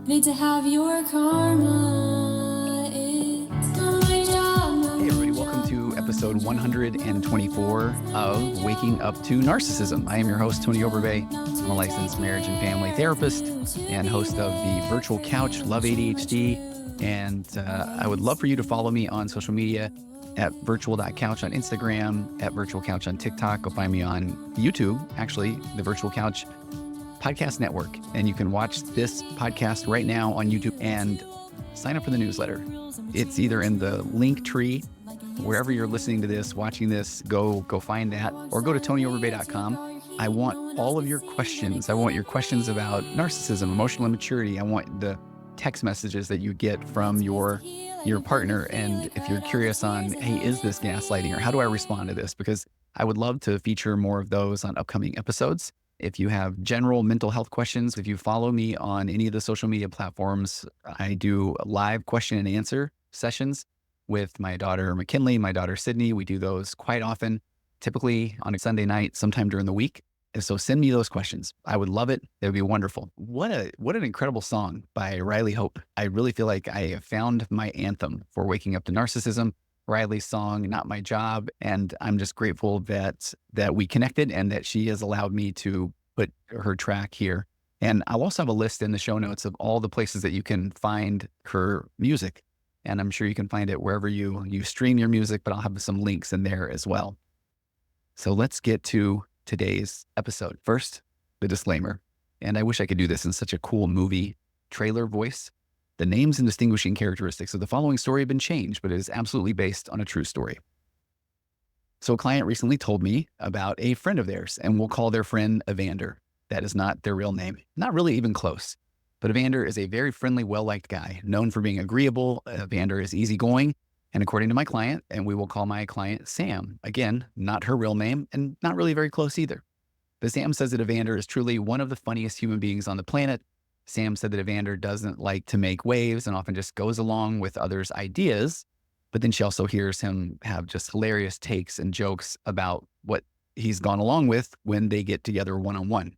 Need to have your karma. It's not my job. Hey everybody, welcome to episode 124 of Waking Up to Narcissism. I am your host, Tony Overbay. I'm a licensed marriage and family therapist and host of the Virtual Couch, Love ADHD. And I would love for you to follow me on social media at virtual.couch on Instagram, at Virtual Couch on TikTok. Go find me on YouTube, actually, the Virtual Couch Podcast Network. And you can watch this podcast right now on YouTube and sign up for the newsletter. It's either in the link tree, wherever you're listening to this, watching this, go find that, or go to tonyoverbay.com. I want all of your questions. I want your questions about narcissism, emotional immaturity. I want the text messages that you get from your partner. And if you're curious on, hey, is this gaslighting, or how do I respond to this? Because I would love to feature more of those on upcoming episodes. If you have general mental health questions, if you follow me on any of the social media platforms, I do live question and answer sessions with my daughter McKinley, my daughter Sydney. We do those quite often, typically on a Sunday night, sometime during the week. And so send me those questions. I would love it. It would be wonderful. What an incredible song by Riley Hope. I really feel like I have found my anthem for waking up to narcissism. Riley's song, Not My Job. And I'm just grateful that we connected and that she has allowed me to put her track here. And I'll also have a list in the show notes of all the places that you can find her music. And I'm sure you can find it wherever you stream your music, but I'll have some links in there as well. So let's get to today's episode. First, the disclaimer. And I wish I could do this in such a cool movie trailer voice. The names and distinguishing characteristics of the following story have been changed, but it is absolutely based on a true story. So a client recently told me about a friend of theirs, and we'll call their friend Evander. That is not their real name, not really even close. But Evander is a very friendly, well-liked guy, known for being agreeable. Evander is easygoing, and according to my client, and we will call my client Sam, again, not her real name, and not really very close either. But Sam says that Evander is truly one of the funniest human beings on the planet. Sam said that Evander doesn't like to make waves and often just goes along with others' ideas. But then she also hears him have just hilarious takes and jokes about what he's gone along with when they get together one-on-one.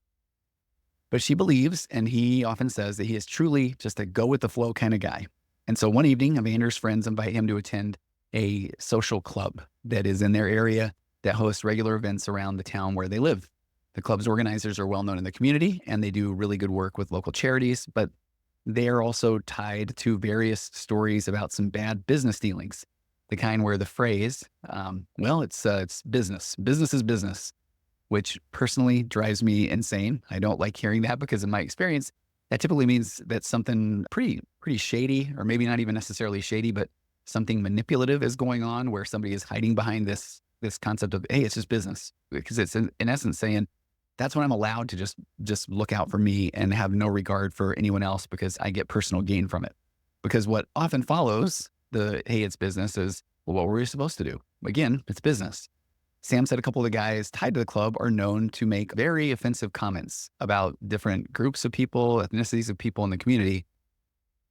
But she believes, and he often says, that he is truly just a go-with-the-flow kind of guy. And so one evening, Evander's friends invite him to attend a social club that is in their area that hosts regular events around the town where they live. The club's organizers are well known in the community, and they do really good work with local charities, but they are also tied to various stories about some bad business dealings, the kind where the phrase, it's business. Business is business, which personally drives me insane. I don't like hearing that because in my experience, that typically means that something pretty shady, or maybe not even necessarily shady, but something manipulative is going on where somebody is hiding behind this concept of, hey, it's just business. Because it's in essence saying, that's when I'm allowed to just look out for me and have no regard for anyone else because I get personal gain from it. Because what often follows the, hey, it's business is, well, what were we supposed to do? Again, it's business. Sam said a couple of the guys tied to the club are known to make very offensive comments about different groups of people, ethnicities of people in the community.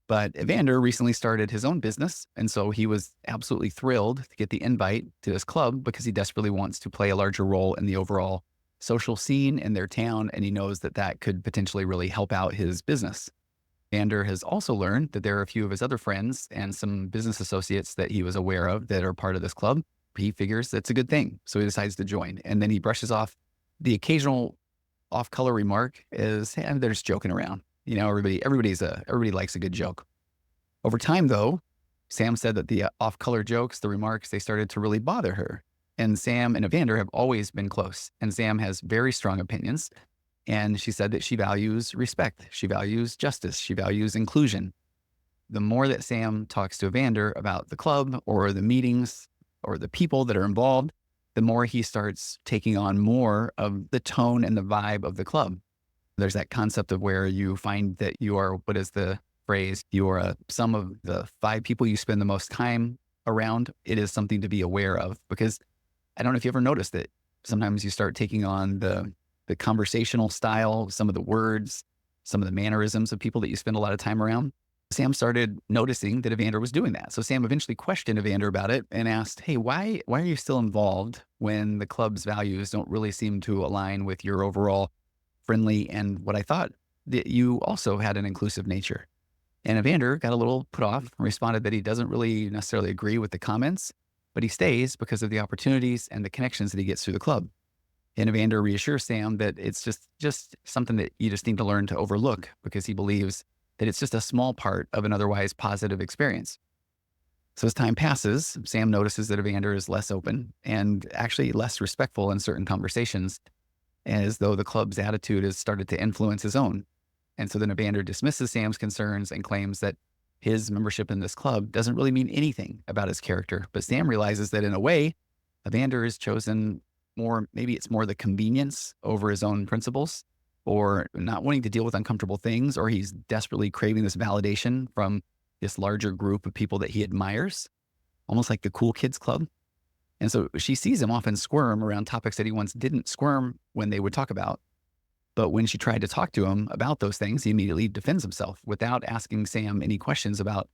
But Evander recently started his own business, and so he was absolutely thrilled to get the invite to this club because he desperately wants to play a larger role in the overall social scene in their town, and he knows that that could potentially really help out his business. Evander has also learned that there are a few of his other friends and some business associates that he was aware of that are part of this club. He figures that's a good thing, so he decides to join. And then he brushes off the occasional off-color remark as, hey, they're just joking around. You know, everybody likes a good joke. Over time, though, Sam said that the off-color jokes, the remarks, they started to really bother her. And Sam and Evander have always been close. And Sam has very strong opinions. And she said that she values respect. She values justice. She values inclusion. The more that Sam talks to Evander about the club or the meetings or the people that are involved, the more he starts taking on more of the tone and the vibe of the club. There's that concept of where you find that you are, what is the phrase? You are some of the 5 people you spend the most time around. It is something to be aware of because I don't know if you ever noticed that sometimes you start taking on the conversational style, some of the words, some of the mannerisms of people that you spend a lot of time around. Sam started noticing that Evander was doing that. So Sam eventually questioned Evander about it and asked, hey, why are you still involved when the club's values don't really seem to align with your overall friendly and what I thought that you also had an inclusive nature? And Evander got a little put off, responded that he doesn't really necessarily agree with the comments, but he stays because of the opportunities and the connections that he gets through the club. And Evander reassures Sam that it's just something that you just need to learn to overlook, because he believes that it's just a small part of an otherwise positive experience. So as time passes, Sam notices that Evander is less open and actually less respectful in certain conversations, as though the club's attitude has started to influence his own. And so then Evander dismisses Sam's concerns and claims that his membership in this club doesn't really mean anything about his character. But Sam realizes that in a way, Evander has chosen more, maybe it's more the convenience over his own principles, or not wanting to deal with uncomfortable things, or he's desperately craving this validation from this larger group of people that he admires, almost like the cool kids club. And so she sees him often squirm around topics that he once didn't squirm when they would talk about. But when she tried to talk to him about those things, he immediately defends himself without asking Sam any questions about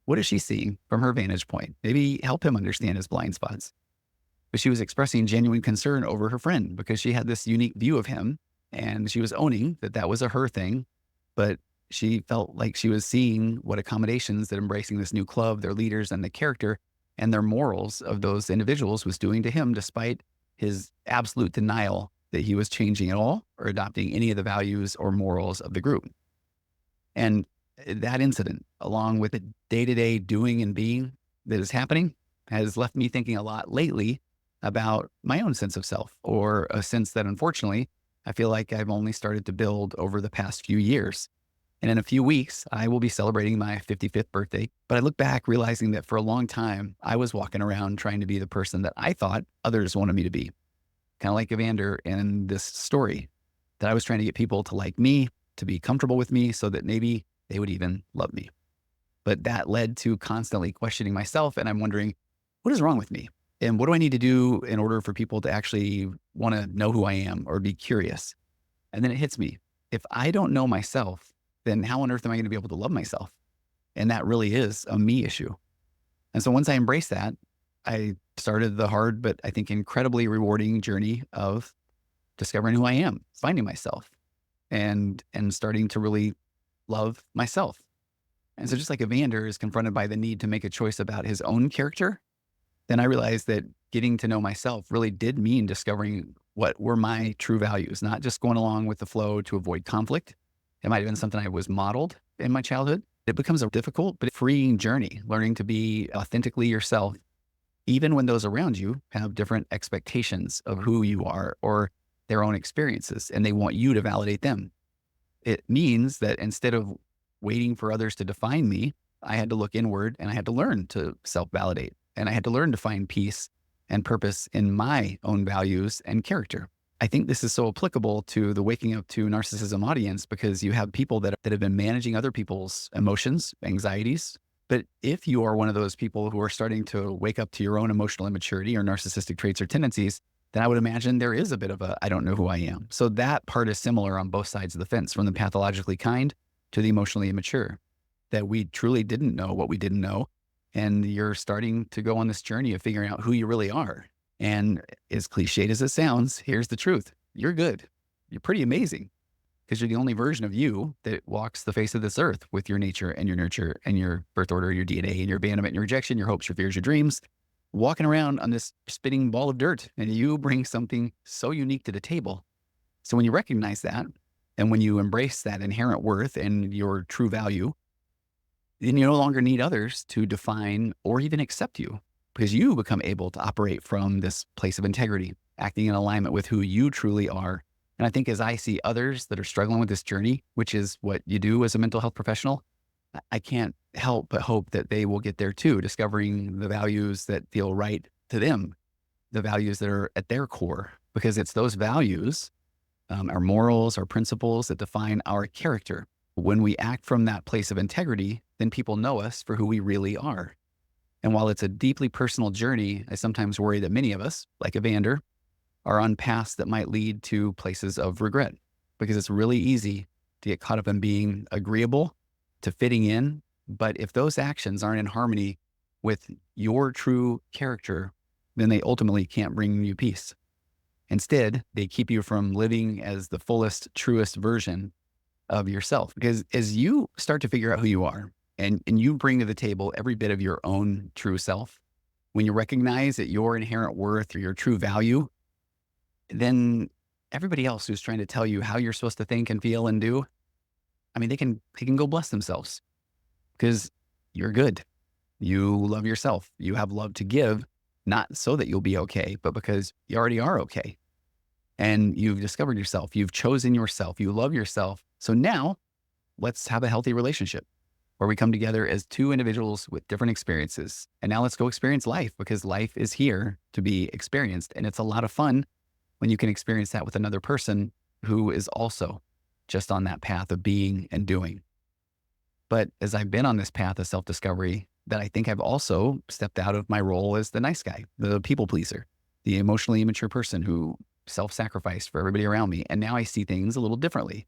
what is she seeing from her vantage point. Maybe help him understand his blind spots. But she was expressing genuine concern over her friend because she had this unique view of him, and she was owning that that was a her thing. But she felt like she was seeing what accommodations that embracing this new club, their leaders and the character and their morals of those individuals was doing to him, despite his absolute denial that he was changing at all or adopting any of the values or morals of the group. And that incident, along with the day-to-day doing and being that is happening, has left me thinking a lot lately about my own sense of self, or a sense that unfortunately I feel like I've only started to build over the past few years. And in a few weeks, I will be celebrating my 55th birthday. But I look back realizing that for a long time, I was walking around trying to be the person that I thought others wanted me to be. Kind of like Evander in this story, that I was trying to get people to like me, to be comfortable with me, so that maybe they would even love me. But that led to constantly questioning myself. And I'm wondering, what is wrong with me? And what do I need to do in order for people to actually want to know who I am or be curious? And then it hits me. If I don't know myself, then how on earth am I going to be able to love myself? And that really is a me issue. And so once I embraced that, I started the hard, but I think incredibly rewarding journey of discovering who I am, finding myself, and starting to really love myself. And so just like Evander is confronted by the need to make a choice about his own character, then I realized that getting to know myself really did mean discovering what were my true values, not just going along with the flow to avoid conflict. It might have been something I was modeled in my childhood. It becomes a difficult but freeing journey, learning to be authentically yourself, even when those around you have different expectations of who you are or their own experiences, and they want you to validate them. It means that instead of waiting for others to define me, I had to look inward and I had to learn to self-validate, and I had to learn to find peace and purpose in my own values and character. I think this is so applicable to the Waking Up to Narcissism audience, because you have people that have been managing other people's emotions, anxieties. But if you are one of those people who are starting to wake up to your own emotional immaturity or narcissistic traits or tendencies, then I would imagine there is a bit of a, I don't know who I am. So that part is similar on both sides of the fence, from the pathologically kind to the emotionally immature, that we truly didn't know what we didn't know. And you're starting to go on this journey of figuring out who you really are. And as cliched as it sounds, here's the truth. You're good. You're pretty amazing, because you're the only version of you that walks the face of this earth with your nature and your nurture and your birth order, your DNA and your abandonment and your rejection, your hopes, your fears, your dreams, walking around on this spinning ball of dirt. And you bring something so unique to the table. So when you recognize that, and when you embrace that inherent worth and your true value, then you no longer need others to define or even accept you, because you become able to operate from this place of integrity, acting in alignment with who you truly are. And I think as I see others that are struggling with this journey, which is what you do as a mental health professional, I can't help but hope that they will get there too, discovering the values that feel right to them, the values that are at their core, because it's those values, our morals, our principles, that define our character. When we act from that place of integrity, then people know us for who we really are. And while it's a deeply personal journey, I sometimes worry that many of us, like Evander, are on paths that might lead to places of regret, because it's really easy to get caught up in being agreeable, to fitting in. But if those actions aren't in harmony with your true character, then they ultimately can't bring you peace. Instead, they keep you from living as the fullest, truest version of yourself. Because as you start to figure out who you are and you bring to the table every bit of your own true self, when you recognize that your inherent worth or your true value, then everybody else who's trying to tell you how you're supposed to think and feel and do, I mean, they can go bless themselves because you're good. You love yourself. You have love to give, not so that you'll be okay, but because you already are okay. And you've discovered yourself. You've chosen yourself. You love yourself. So now let's have a healthy relationship where we come together as two individuals with different experiences. And now let's go experience life because life is here to be experienced. And it's a lot of fun when you can experience that with another person who is also just on that path of being and doing. But as I've been on this path of self-discovery, that I think I've also stepped out of my role as the nice guy, the people pleaser, the emotionally immature person who self-sacrificed for everybody around me. And now I see things a little differently.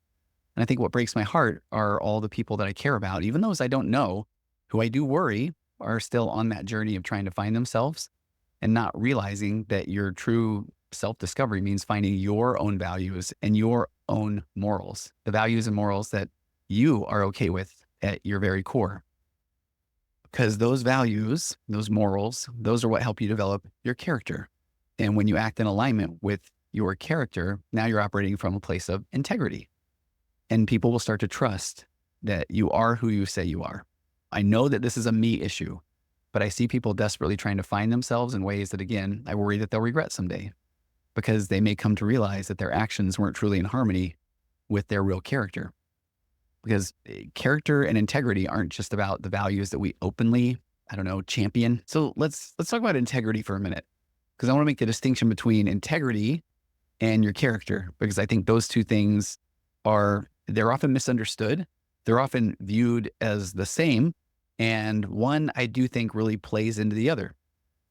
And I think what breaks my heart are all the people that I care about, even those I don't know, who I do worry are still on that journey of trying to find themselves and not realizing that your true self-discovery means finding your own values and your own morals, the values and morals that you are okay with at your very core. Because those values, those morals, those are what help you develop your character. And when you act in alignment with your character, now you're operating from a place of integrity. And people will start to trust that you are who you say you are. I know that this is a me issue, but I see people desperately trying to find themselves in ways that, again, I worry that they'll regret someday because they may come to realize that their actions weren't truly in harmony with their real character. Because character and integrity aren't just about the values that we openly, champion. So let's talk about integrity for a minute, because I want to make the distinction between integrity and your character, because I think those two things they're often misunderstood. They're often viewed as the same. And one I do think really plays into the other.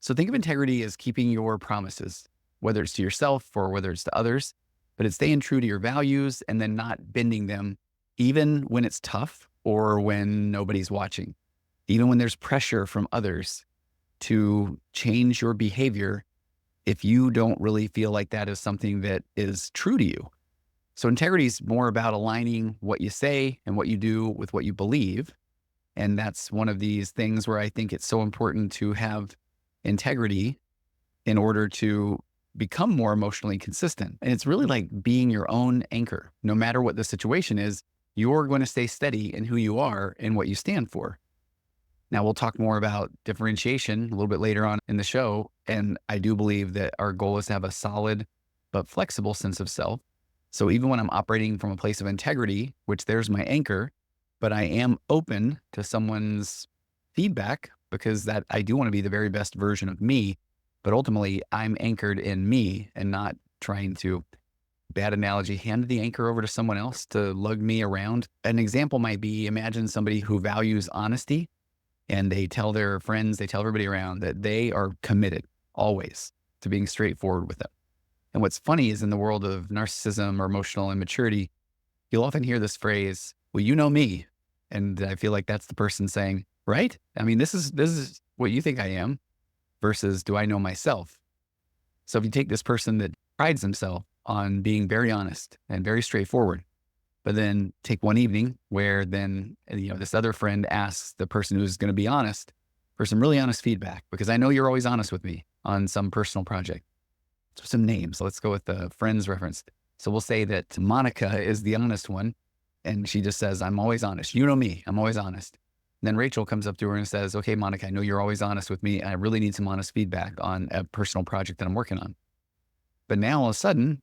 So think of integrity as keeping your promises, whether it's to yourself or whether it's to others, but it's staying true to your values and then not bending them, even when it's tough or when nobody's watching, even when there's pressure from others to change your behavior if you don't really feel like that is something that is true to you. So integrity is more about aligning what you say and what you do with what you believe. And that's one of these things where I think it's so important to have integrity in order to become more emotionally consistent. And it's really like being your own anchor. No matter what the situation is, you're going to stay steady in who you are and what you stand for. Now, we'll talk more about differentiation a little bit later on in the show. And I do believe that our goal is to have a solid but flexible sense of self. So even when I'm operating from a place of integrity, which there's my anchor, but I am open to someone's feedback because that I do want to be the very best version of me. But ultimately, I'm anchored in me and not trying to, bad analogy, hand the anchor over to someone else to lug me around. An example might be, imagine somebody who values honesty and they tell their friends, they tell everybody around that they are committed always to being straightforward with them. And what's funny is in the world of narcissism or emotional immaturity, you'll often hear this phrase, well, you know me. And I feel like that's the person saying, right? I mean, this is what you think I am versus do I know myself? So if you take this person that prides himself on being very honest and very straightforward, but then take one evening where then, this other friend asks the person who's going to be honest for some really honest feedback, because I know you're always honest with me on some personal project. So some names, let's go with the friend's reference. So we'll say that Monica is the honest one. And she just says, I'm always honest. You know me, I'm always honest. And then Rachel comes up to her and says, okay, Monica, I know you're always honest with me. I really need some honest feedback on a personal project that I'm working on. But now all of a sudden,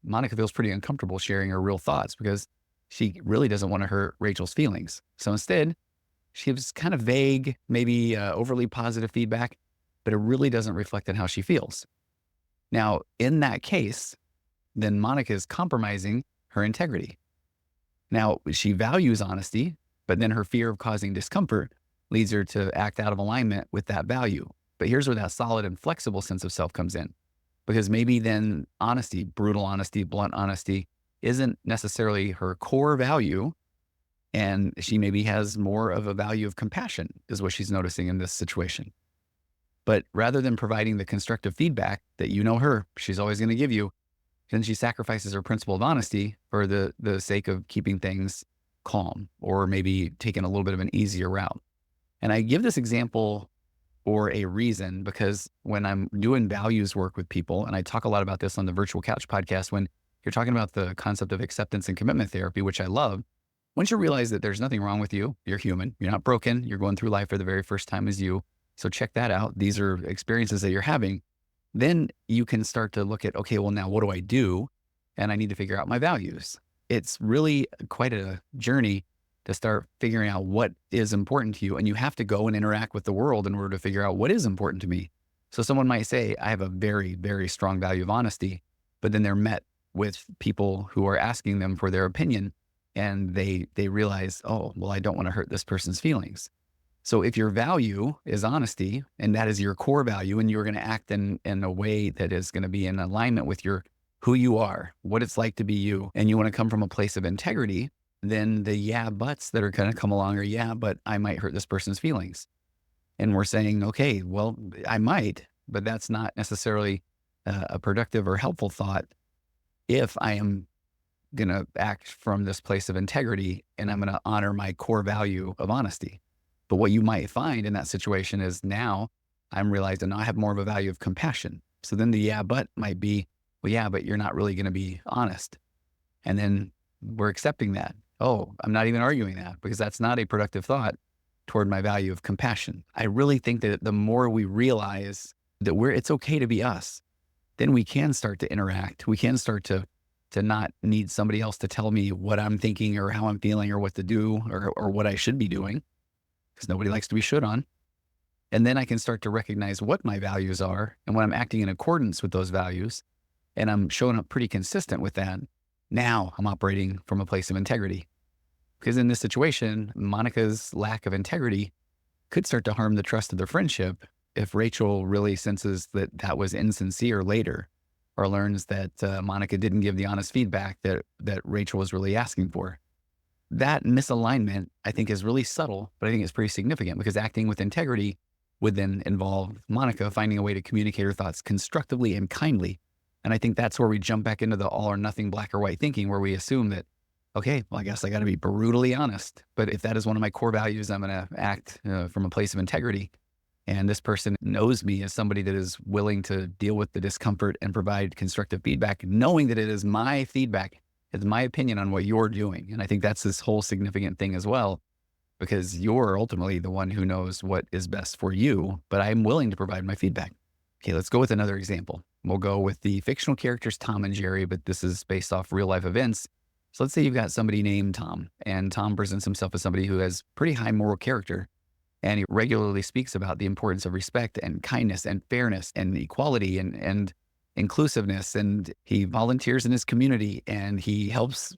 Monica feels pretty uncomfortable sharing her real thoughts because she really doesn't want to hurt Rachel's feelings. So instead, she gives kind of vague, maybe overly positive feedback, but it really doesn't reflect on how she feels. Now, in that case, then Monica is compromising her integrity. Now, she values honesty, but then her fear of causing discomfort leads her to act out of alignment with that value. But here's where that solid and flexible sense of self comes in. Because maybe then honesty, brutal honesty, blunt honesty, isn't necessarily her core value. And she maybe has more of a value of compassion, is what she's noticing in this situation. But rather than providing the constructive feedback that you know her, she's always going to give you, then she sacrifices her principle of honesty for the sake of keeping things calm, or maybe taking a little bit of an easier route. And I give this example for a reason, because when I'm doing values work with people, and I talk a lot about this on the Virtual Couch podcast, when you're talking about the concept of acceptance and commitment therapy, which I love, once you realize that there's nothing wrong with you, you're human, you're not broken, you're going through life for the very first time as you. So check that out. These are experiences that you're having. Then you can start to look at, okay, well, now what do I do? And I need to figure out my values. It's really quite a journey to start figuring out what is important to you. And you have to go and interact with the world in order to figure out what is important to me. So someone might say, I have a very, very strong value of honesty, but then they're met with people who are asking them for their opinion, and they realize, oh, well, I don't want to hurt this person's feelings. So if your value is honesty, and that is your core value, and you're going to act in a way that is going to be in alignment with who you are, what it's like to be you, and you want to come from a place of integrity, then the yeah buts that are going to come along are, yeah, but I might hurt this person's feelings. And we're saying, okay, well, I might, but that's not necessarily a productive or helpful thought if I am going to act from this place of integrity and I'm going to honor my core value of honesty. But what you might find in that situation is, now I'm realizing now I have more of a value of compassion. So then the yeah, but might be, well, yeah, but you're not really going to be honest. And then we're accepting that. Oh, I'm not even arguing that, because that's not a productive thought toward my value of compassion. I really think that the more we realize that it's okay to be us, then we can start to interact. We can start to not need somebody else to tell me what I'm thinking or how I'm feeling or what to do or what I should be doing, because nobody likes to be shit on. And then I can start to recognize what my values are, and when I'm acting in accordance with those values and I'm showing up pretty consistent with that, now I'm operating from a place of integrity. Because in this situation, Monica's lack of integrity could start to harm the trust of their friendship if Rachel really senses that was insincere later, or learns that Monica didn't give the honest feedback that Rachel was really asking for. That misalignment, I think, is really subtle, but I think it's pretty significant, because acting with integrity would then involve Monica finding a way to communicate her thoughts constructively and kindly. And I think that's where we jump back into the all or nothing black or white thinking, where we assume that, okay, well, I guess I got to be brutally honest. But if that is one of my core values, I'm going to act from a place of integrity. And this person knows me as somebody that is willing to deal with the discomfort and provide constructive feedback, knowing that it is my feedback, it's my opinion on what you're doing. And I think that's this whole significant thing as well, because you're ultimately the one who knows what is best for you, but I'm willing to provide my feedback. Okay, let's go with another example. We'll go with the fictional characters Tom and Jerry, but this is based off real life events. So let's say you've got somebody named Tom, and Tom presents himself as somebody who has pretty high moral character, and he regularly speaks about the importance of respect and kindness and fairness and equality and inclusiveness. And he volunteers in his community, and he helps,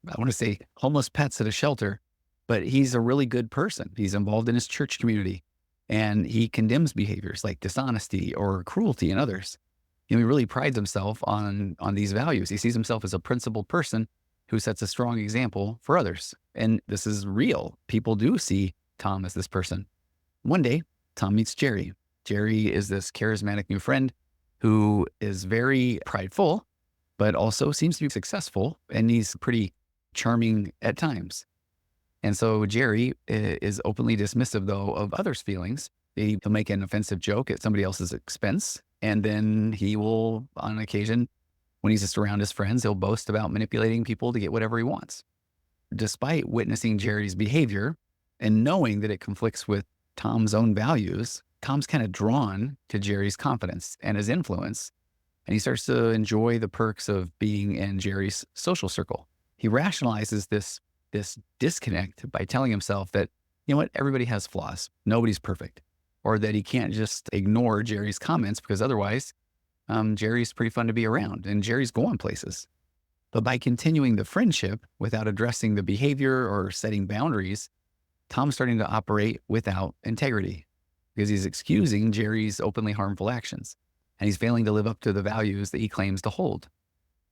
I want to say, homeless pets at a shelter, but he's a really good person. He's involved in his church community, and he condemns behaviors like dishonesty or cruelty in others. He really prides himself on these values. He sees himself as a principled person who sets a strong example for others. And this is real. People do see Tom as this person. One day, Tom meets Jerry. Jerry is this charismatic new friend who is very prideful, but also seems to be successful, and he's pretty charming at times. And so Jerry is openly dismissive, though, of others' feelings. He'll make an offensive joke at somebody else's expense, and then he will, on occasion, when he's just around his friends, he'll boast about manipulating people to get whatever he wants. Despite witnessing Jerry's behavior and knowing that it conflicts with Tom's own values, Tom's kind of drawn to Jerry's confidence and his influence, and he starts to enjoy the perks of being in Jerry's social circle. He rationalizes this disconnect by telling himself that, you know what, everybody has flaws. Nobody's perfect. Or that he can't just ignore Jerry's comments, because otherwise Jerry's pretty fun to be around and Jerry's going places. But by continuing the friendship without addressing the behavior or setting boundaries, Tom's starting to operate without integrity, because he's excusing Jerry's openly harmful actions, and he's failing to live up to the values that he claims to hold.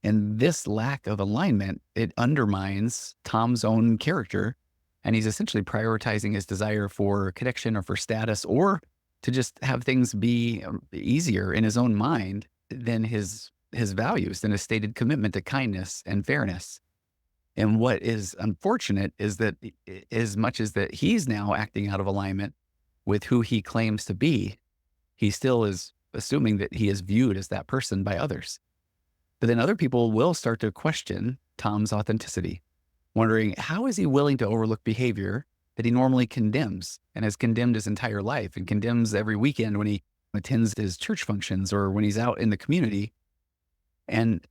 And this lack of alignment, it undermines Tom's own character, and he's essentially prioritizing his desire for connection or for status, or to just have things be easier in his own mind than his his values and his stated commitment to kindness and fairness. And what is unfortunate is that as much as that he's now acting out of alignment with who he claims to be, he still is assuming that he is viewed as that person by others. But then other people will start to question Tom's authenticity, wondering how is he willing to overlook behavior that he normally condemns and has condemned his entire life and condemns every weekend when he attends his church functions or when he's out in the community. And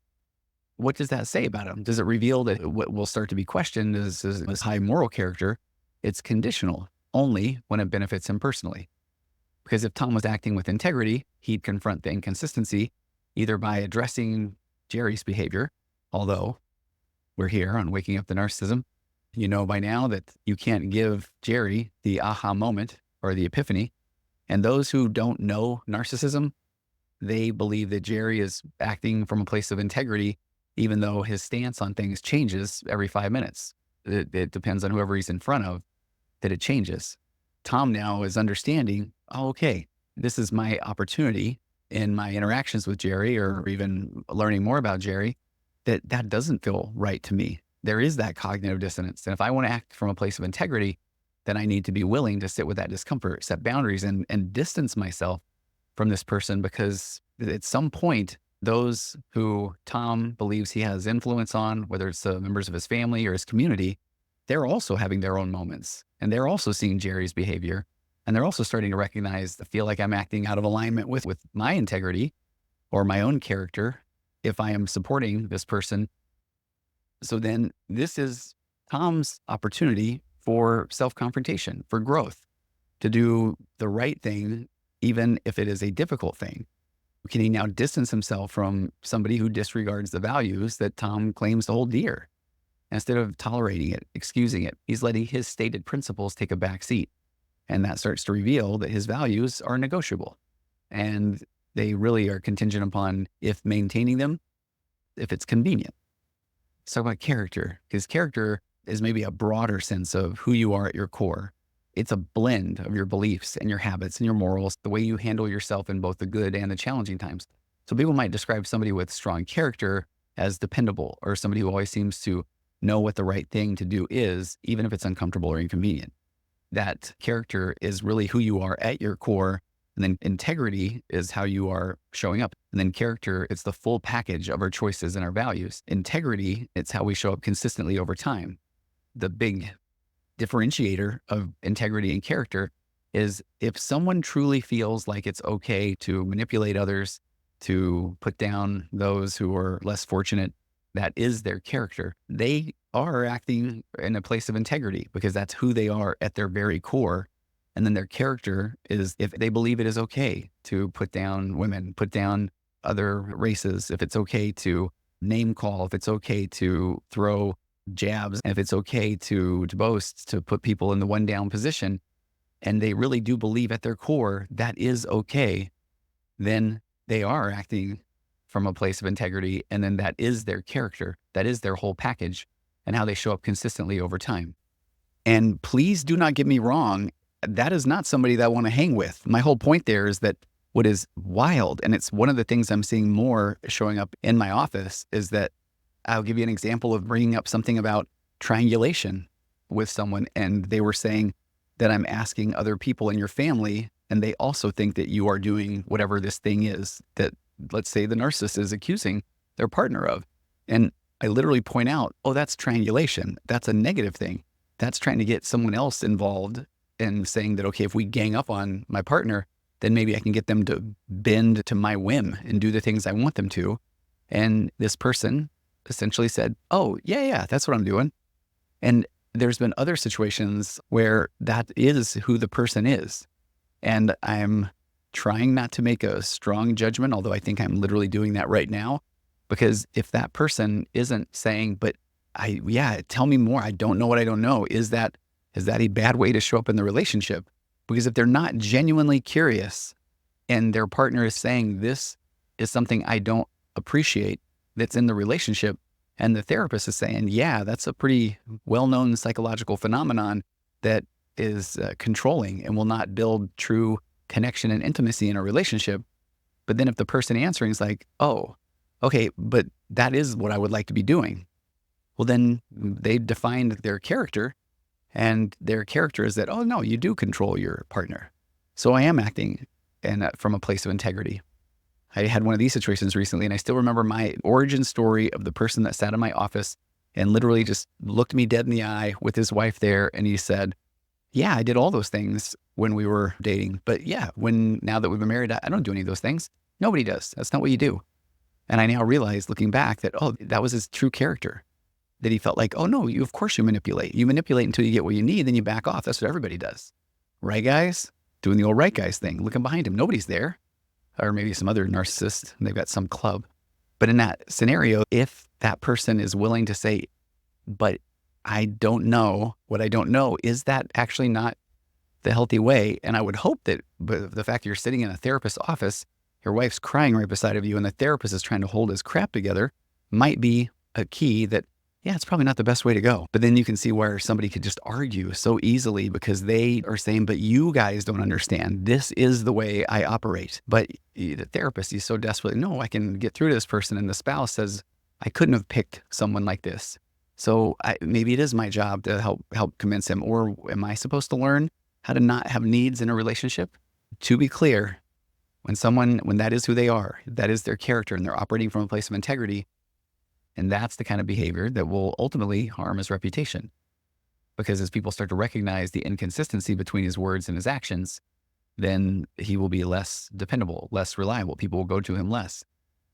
what does that say about him? Does it reveal that what will start to be questioned is his high moral character? It's conditional only when it benefits him personally. Because if Tom was acting with integrity, he'd confront the inconsistency either by addressing Jerry's behavior, although we're here on Waking Up to Narcissism. You know by now that you can't give Jerry the aha moment or the epiphany. And those who don't know narcissism, they believe that Jerry is acting from a place of integrity, even though his stance on things changes every 5 minutes. It depends on whoever he's in front of, that it changes. Tom now is understanding, oh, okay, this is my opportunity in my interactions with Jerry or even learning more about Jerry, that doesn't feel right to me. There is that cognitive dissonance. And if I want to act from a place of integrity, then I need to be willing to sit with that discomfort, set boundaries, and distance myself from this person, because at some point, those who Tom believes he has influence on, whether it's the members of his family or his community, they're also having their own moments. And they're also seeing Jerry's behavior. And they're also starting to recognize, I feel like I'm acting out of alignment with my integrity or my own character if I am supporting this person. So then this is Tom's opportunity for self-confrontation, for growth, to do the right thing, even if it is a difficult thing. Can he now distance himself from somebody who disregards the values that Tom claims to hold dear? Instead of tolerating it, excusing it, he's letting his stated principles take a back seat. And that starts to reveal that his values are negotiable. And they really are contingent upon if maintaining them, if it's convenient. Let's talk about character, because character is maybe a broader sense of who you are at your core. It's a blend of your beliefs and your habits and your morals, the way you handle yourself in both the good and the challenging times. So people might describe somebody with strong character as dependable, or somebody who always seems to know what the right thing to do is, even if it's uncomfortable or inconvenient. That character is really who you are at your core. And then integrity is how you are showing up. And then character, it's the full package of our choices and our values. Integrity, it's how we show up consistently over time. The big differentiator of integrity and character is if someone truly feels like it's okay to manipulate others, to put down those who are less fortunate, that is their character. They are acting in a place of integrity because that's who they are at their very core. And then their character is if they believe it is okay to put down women, put down other races, if it's okay to name call, if it's okay to throw jabs, if it's okay to boast, to put people in the one down position, and they really do believe at their core that is okay, then they are acting from a place of integrity. And then that is their character. That is their whole package and how they show up consistently over time. And please do not get me wrong. That is not somebody that I want to hang with. My whole point there is that what is wild, and it's one of the things I'm seeing more showing up in my office, is that I'll give you an example of bringing up something about triangulation with someone. And they were saying that I'm asking other people in your family, and they also think that you are doing whatever this thing is that, let's say, the narcissist is accusing their partner of. And I literally point out, oh, that's triangulation. That's a negative thing. That's trying to get someone else involved and saying that, okay, if we gang up on my partner, then maybe I can get them to bend to my whim and do the things I want them to. And this person essentially said, oh, yeah, that's what I'm doing. And there's been other situations where that is who the person is. And I'm trying not to make a strong judgment, although I think I'm literally doing that right now. Because if that person isn't saying, but tell me more, I don't know what I don't know, is that a bad way to show up in the relationship? Because if they're not genuinely curious and their partner is saying, this is something I don't appreciate that's in the relationship, and the therapist is saying, yeah, that's a pretty well-known psychological phenomenon that is controlling and will not build true connection and intimacy in a relationship. But then if the person answering is like, oh, Okay, but that is what I would like to be doing. Well, then they defined their character, and their character is that, oh no, you do control your partner. So I am acting from a place of integrity. I had one of these situations recently, and I still remember my origin story of the person that sat in my office and literally just looked me dead in the eye with his wife there. And he said, yeah, I did all those things when we were dating. But yeah, now that we've been married, I don't do any of those things. Nobody does. That's not what you do. And I now realize looking back that, oh, that was his true character. That he felt like, oh no, of course you manipulate. You manipulate until you get what you need, then you back off. That's what everybody does. Right, guys? Doing the old right guys thing, looking behind him. Nobody's there. Or maybe some other narcissist, and they've got some club. But in that scenario, if that person is willing to say, but I don't know what I don't know, is that actually not the healthy way? And I would hope that the fact that you're sitting in a therapist's office, your wife's crying right beside of you, and the therapist is trying to hold his crap together might be a key that, yeah, it's probably not the best way to go. But then you can see where somebody could just argue so easily because they are saying, but you guys don't understand. This is the way I operate. But the therapist, he's so desperately, no, I can get through to this person. And the spouse says, I couldn't have picked someone like this. So maybe it is my job to help convince him. Or am I supposed to learn how to not have needs in a relationship? To be clear, when that is who they are, that is their character, and they're operating from a place of integrity, and that's the kind of behavior that will ultimately harm his reputation. Because as people start to recognize the inconsistency between his words and his actions, then he will be less dependable, less reliable. People will go to him less.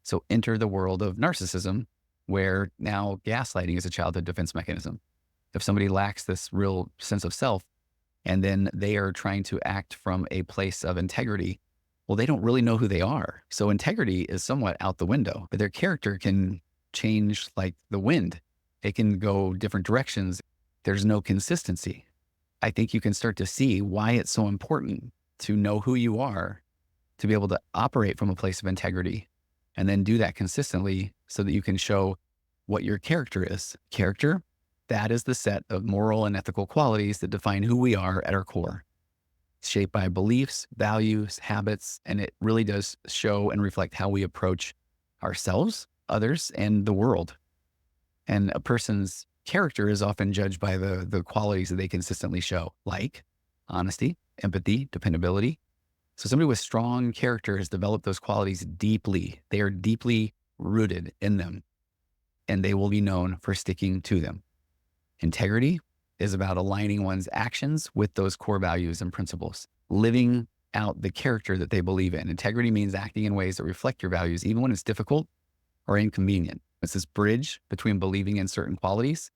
So enter the world of narcissism, where now gaslighting is a childhood defense mechanism. If somebody lacks this real sense of self, and then they are trying to act from a place of integrity, well, they don't really know who they are. So integrity is somewhat out the window, but their character can change like the wind. It can go different directions. There's no consistency. I think you can start to see why it's so important to know who you are, to be able to operate from a place of integrity, and then do that consistently so that you can show what your character is. Character, that is the set of moral and ethical qualities that define who we are at our core. It's shaped by beliefs, values, habits, and it really does show and reflect how we approach ourselves, others, and the world. And a person's character is often judged by the qualities that they consistently show, like honesty, empathy, dependability. So somebody with strong character has developed those qualities deeply. They are deeply rooted in them, and they will be known for sticking to them. Integrity is about aligning one's actions with those core values and principles, living out the character that they believe in. Integrity means acting in ways that reflect your values, even when it's difficult or inconvenient. It's this bridge between believing in certain qualities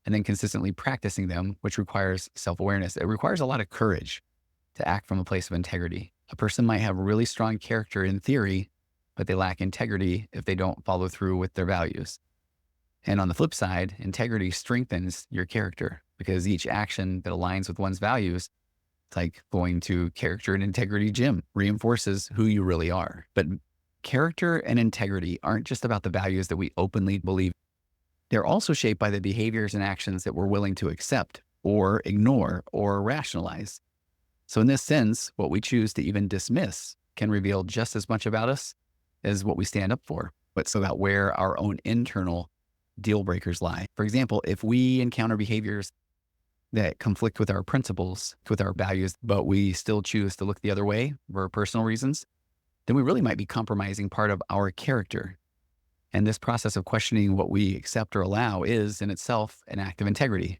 and then consistently practicing them, which requires self-awareness. It requires a lot of courage to act from a place of integrity. A person might have really strong character in theory, but they lack integrity if they don't follow through with their values. And on the flip side, integrity strengthens your character because each action that aligns with one's values, it's like going to character and integrity gym, reinforces who you really are. But character and integrity aren't just about the values that we openly believe. They're also shaped by the behaviors and actions that we're willing to accept or ignore or rationalize. So in this sense, what we choose to even dismiss can reveal just as much about us as what we stand up for. But it's about where our own internal deal breakers lie. For example, if we encounter behaviors that conflict with our principles, with our values, but we still choose to look the other way for personal reasons, then we really might be compromising part of our character. And this process of questioning what we accept or allow is in itself an act of integrity.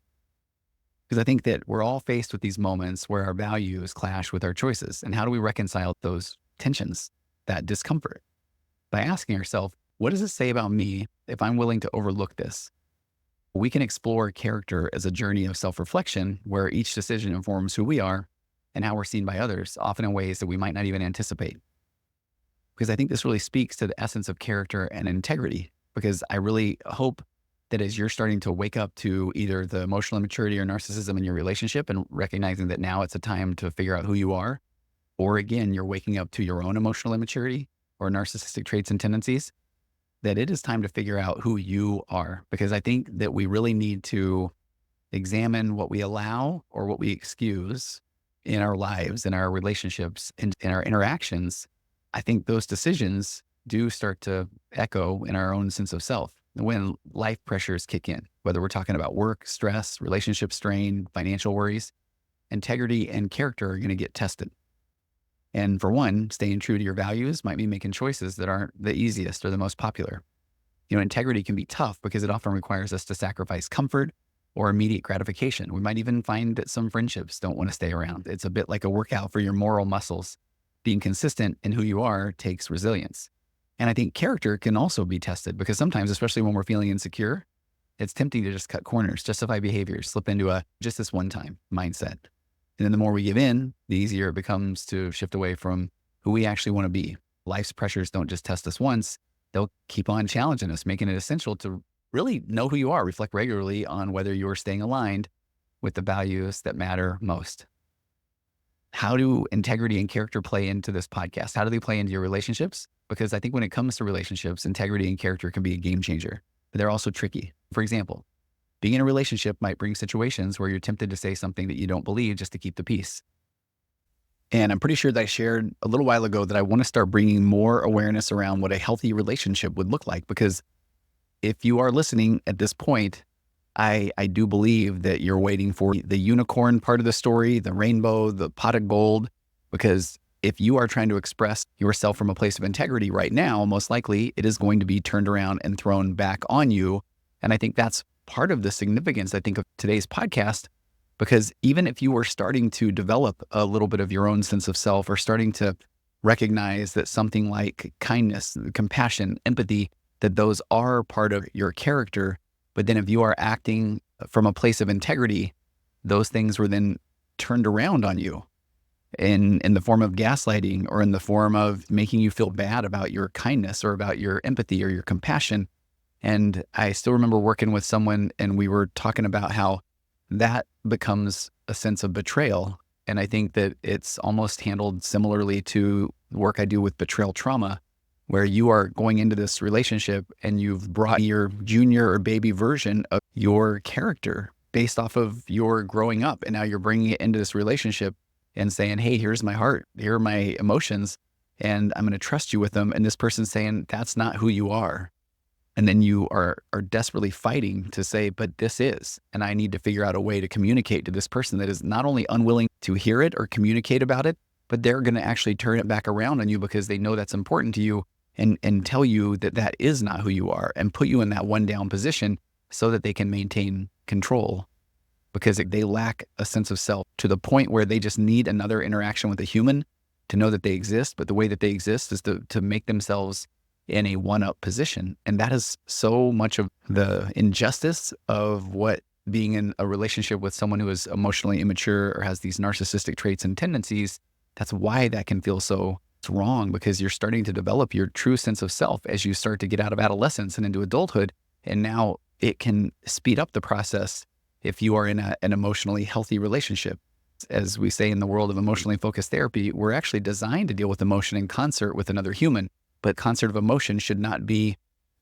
Because I think that we're all faced with these moments where our values clash with our choices. And how do we reconcile those tensions, that discomfort? By asking ourselves, what does it say about me if I'm willing to overlook this? We can explore character as a journey of self-reflection where each decision informs who we are and how we're seen by others, often in ways that we might not even anticipate. Because I think this really speaks to the essence of character and integrity, because I really hope that as you're starting to wake up to either the emotional immaturity or narcissism in your relationship and recognizing that now it's a time to figure out who you are, or again, you're waking up to your own emotional immaturity or narcissistic traits and tendencies, that it is time to figure out who you are. Because I think that we really need to examine what we allow or what we excuse in our lives, in our relationships, and in our interactions. I think those decisions do start to echo in our own sense of self when life pressures kick in, whether we're talking about work, stress, relationship strain, financial worries. Integrity and character are going to get tested. And for one, staying true to your values might mean making choices that aren't the easiest or the most popular. Integrity can be tough because it often requires us to sacrifice comfort or immediate gratification. We might even find that some friendships don't want to stay around. It's a bit like a workout for your moral muscles. Being consistent in who you are takes resilience. And I think character can also be tested because sometimes, especially when we're feeling insecure, it's tempting to just cut corners, justify behaviors, slip into a just this one time mindset. And then the more we give in, the easier it becomes to shift away from who we actually want to be. Life's pressures don't just test us once, they'll keep on challenging us, making it essential to really know who you are, reflect regularly on whether you're staying aligned with the values that matter most. How do integrity and character play into this podcast? How do they play into your relationships? Because I think when it comes to relationships, integrity and character can be a game changer, but they're also tricky. For example, being in a relationship might bring situations where you're tempted to say something that you don't believe just to keep the peace. And I'm pretty sure that I shared a little while ago that I want to start bringing more awareness around what a healthy relationship would look like. Because if you are listening at this point, I do believe that you're waiting for the unicorn part of the story, the rainbow, the pot of gold. Because if you are trying to express yourself from a place of integrity right now, most likely it is going to be turned around and thrown back on you. And I think that's part of the significance, I think, of today's podcast, because even if you were starting to develop a little bit of your own sense of self or starting to recognize that something like kindness, compassion, empathy, that those are part of your character, but then if you are acting from a place of integrity, those things were then turned around on you in the form of gaslighting or in the form of making you feel bad about your kindness or about your empathy or your compassion. And I still remember working with someone and we were talking about how that becomes a sense of betrayal. And I think that it's almost handled similarly to the work I do with betrayal trauma, where you are going into this relationship and you've brought your junior or baby version of your character based off of your growing up. And now you're bringing it into this relationship and saying, hey, here's my heart, here are my emotions, and I'm going to trust you with them. And this person's saying, that's not who you are. And then you are desperately fighting to say, but this is, and I need to figure out a way to communicate to this person that is not only unwilling to hear it or communicate about it, but they're going to actually turn it back around on you because they know that's important to you and tell you that that is not who you are and put you in that one down position so that they can maintain control because they lack a sense of self to the point where they just need another interaction with a human to know that they exist. But the way that they exist is to make themselves in a one-up position. And that is so much of the injustice of what being in a relationship with someone who is emotionally immature or has these narcissistic traits and tendencies. That's why that can feel so wrong, because you're starting to develop your true sense of self as you start to get out of adolescence and into adulthood. And now it can speed up the process if you are in an emotionally healthy relationship. As we say in the world of emotionally focused therapy, we're actually designed to deal with emotion in concert with another human. But concert of emotion should not be,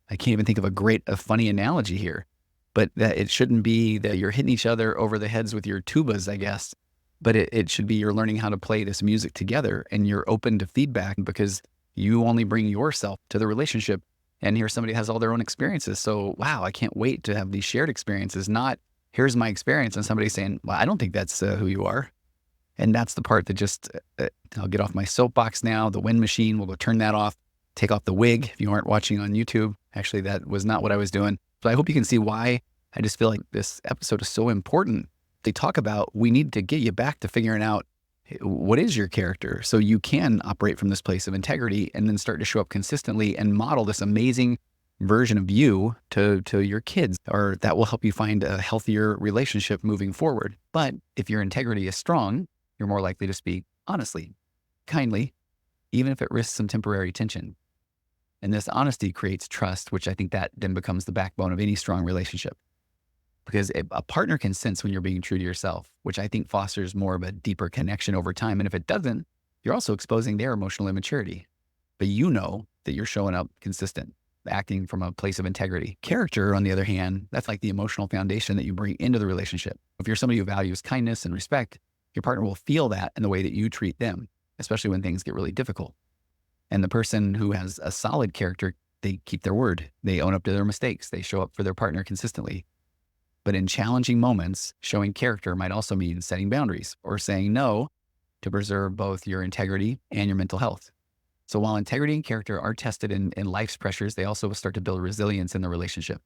I can't even think of a funny analogy here, but that it shouldn't be that you're hitting each other over the heads with your tubas, I guess, but it should be you're learning how to play this music together and you're open to feedback because you only bring yourself to the relationship. And here somebody has all their own experiences. So, wow, I can't wait to have these shared experiences, not here's my experience and somebody saying, well, I don't think that's who you are. And that's the part that just, I'll get off my soapbox now, the wind machine, we'll go turn that off. Take off the wig if you aren't watching on YouTube. Actually, that was not what I was doing. But I hope you can see why I just feel like this episode is so important. They talk about we need to get you back to figuring out what is your character so you can operate from this place of integrity and then start to show up consistently and model this amazing version of you to your kids, or that will help you find a healthier relationship moving forward. But if your integrity is strong, you're more likely to speak honestly, kindly, even if it risks some temporary tension. And this honesty creates trust, which I think that then becomes the backbone of any strong relationship. Because a partner can sense when you're being true to yourself, which I think fosters more of a deeper connection over time. And if it doesn't, you're also exposing their emotional immaturity. But you know that you're showing up consistent, acting from a place of integrity. Character, on the other hand, that's like the emotional foundation that you bring into the relationship. If you're somebody who values kindness and respect, your partner will feel that in the way that you treat them, especially when things get really difficult. And the person who has a solid character, they keep their word. They own up to their mistakes. They show up for their partner consistently. But in challenging moments, showing character might also mean setting boundaries or saying no to preserve both your integrity and your mental health. So while integrity and character are tested in life's pressures, they also start to build resilience in the relationship.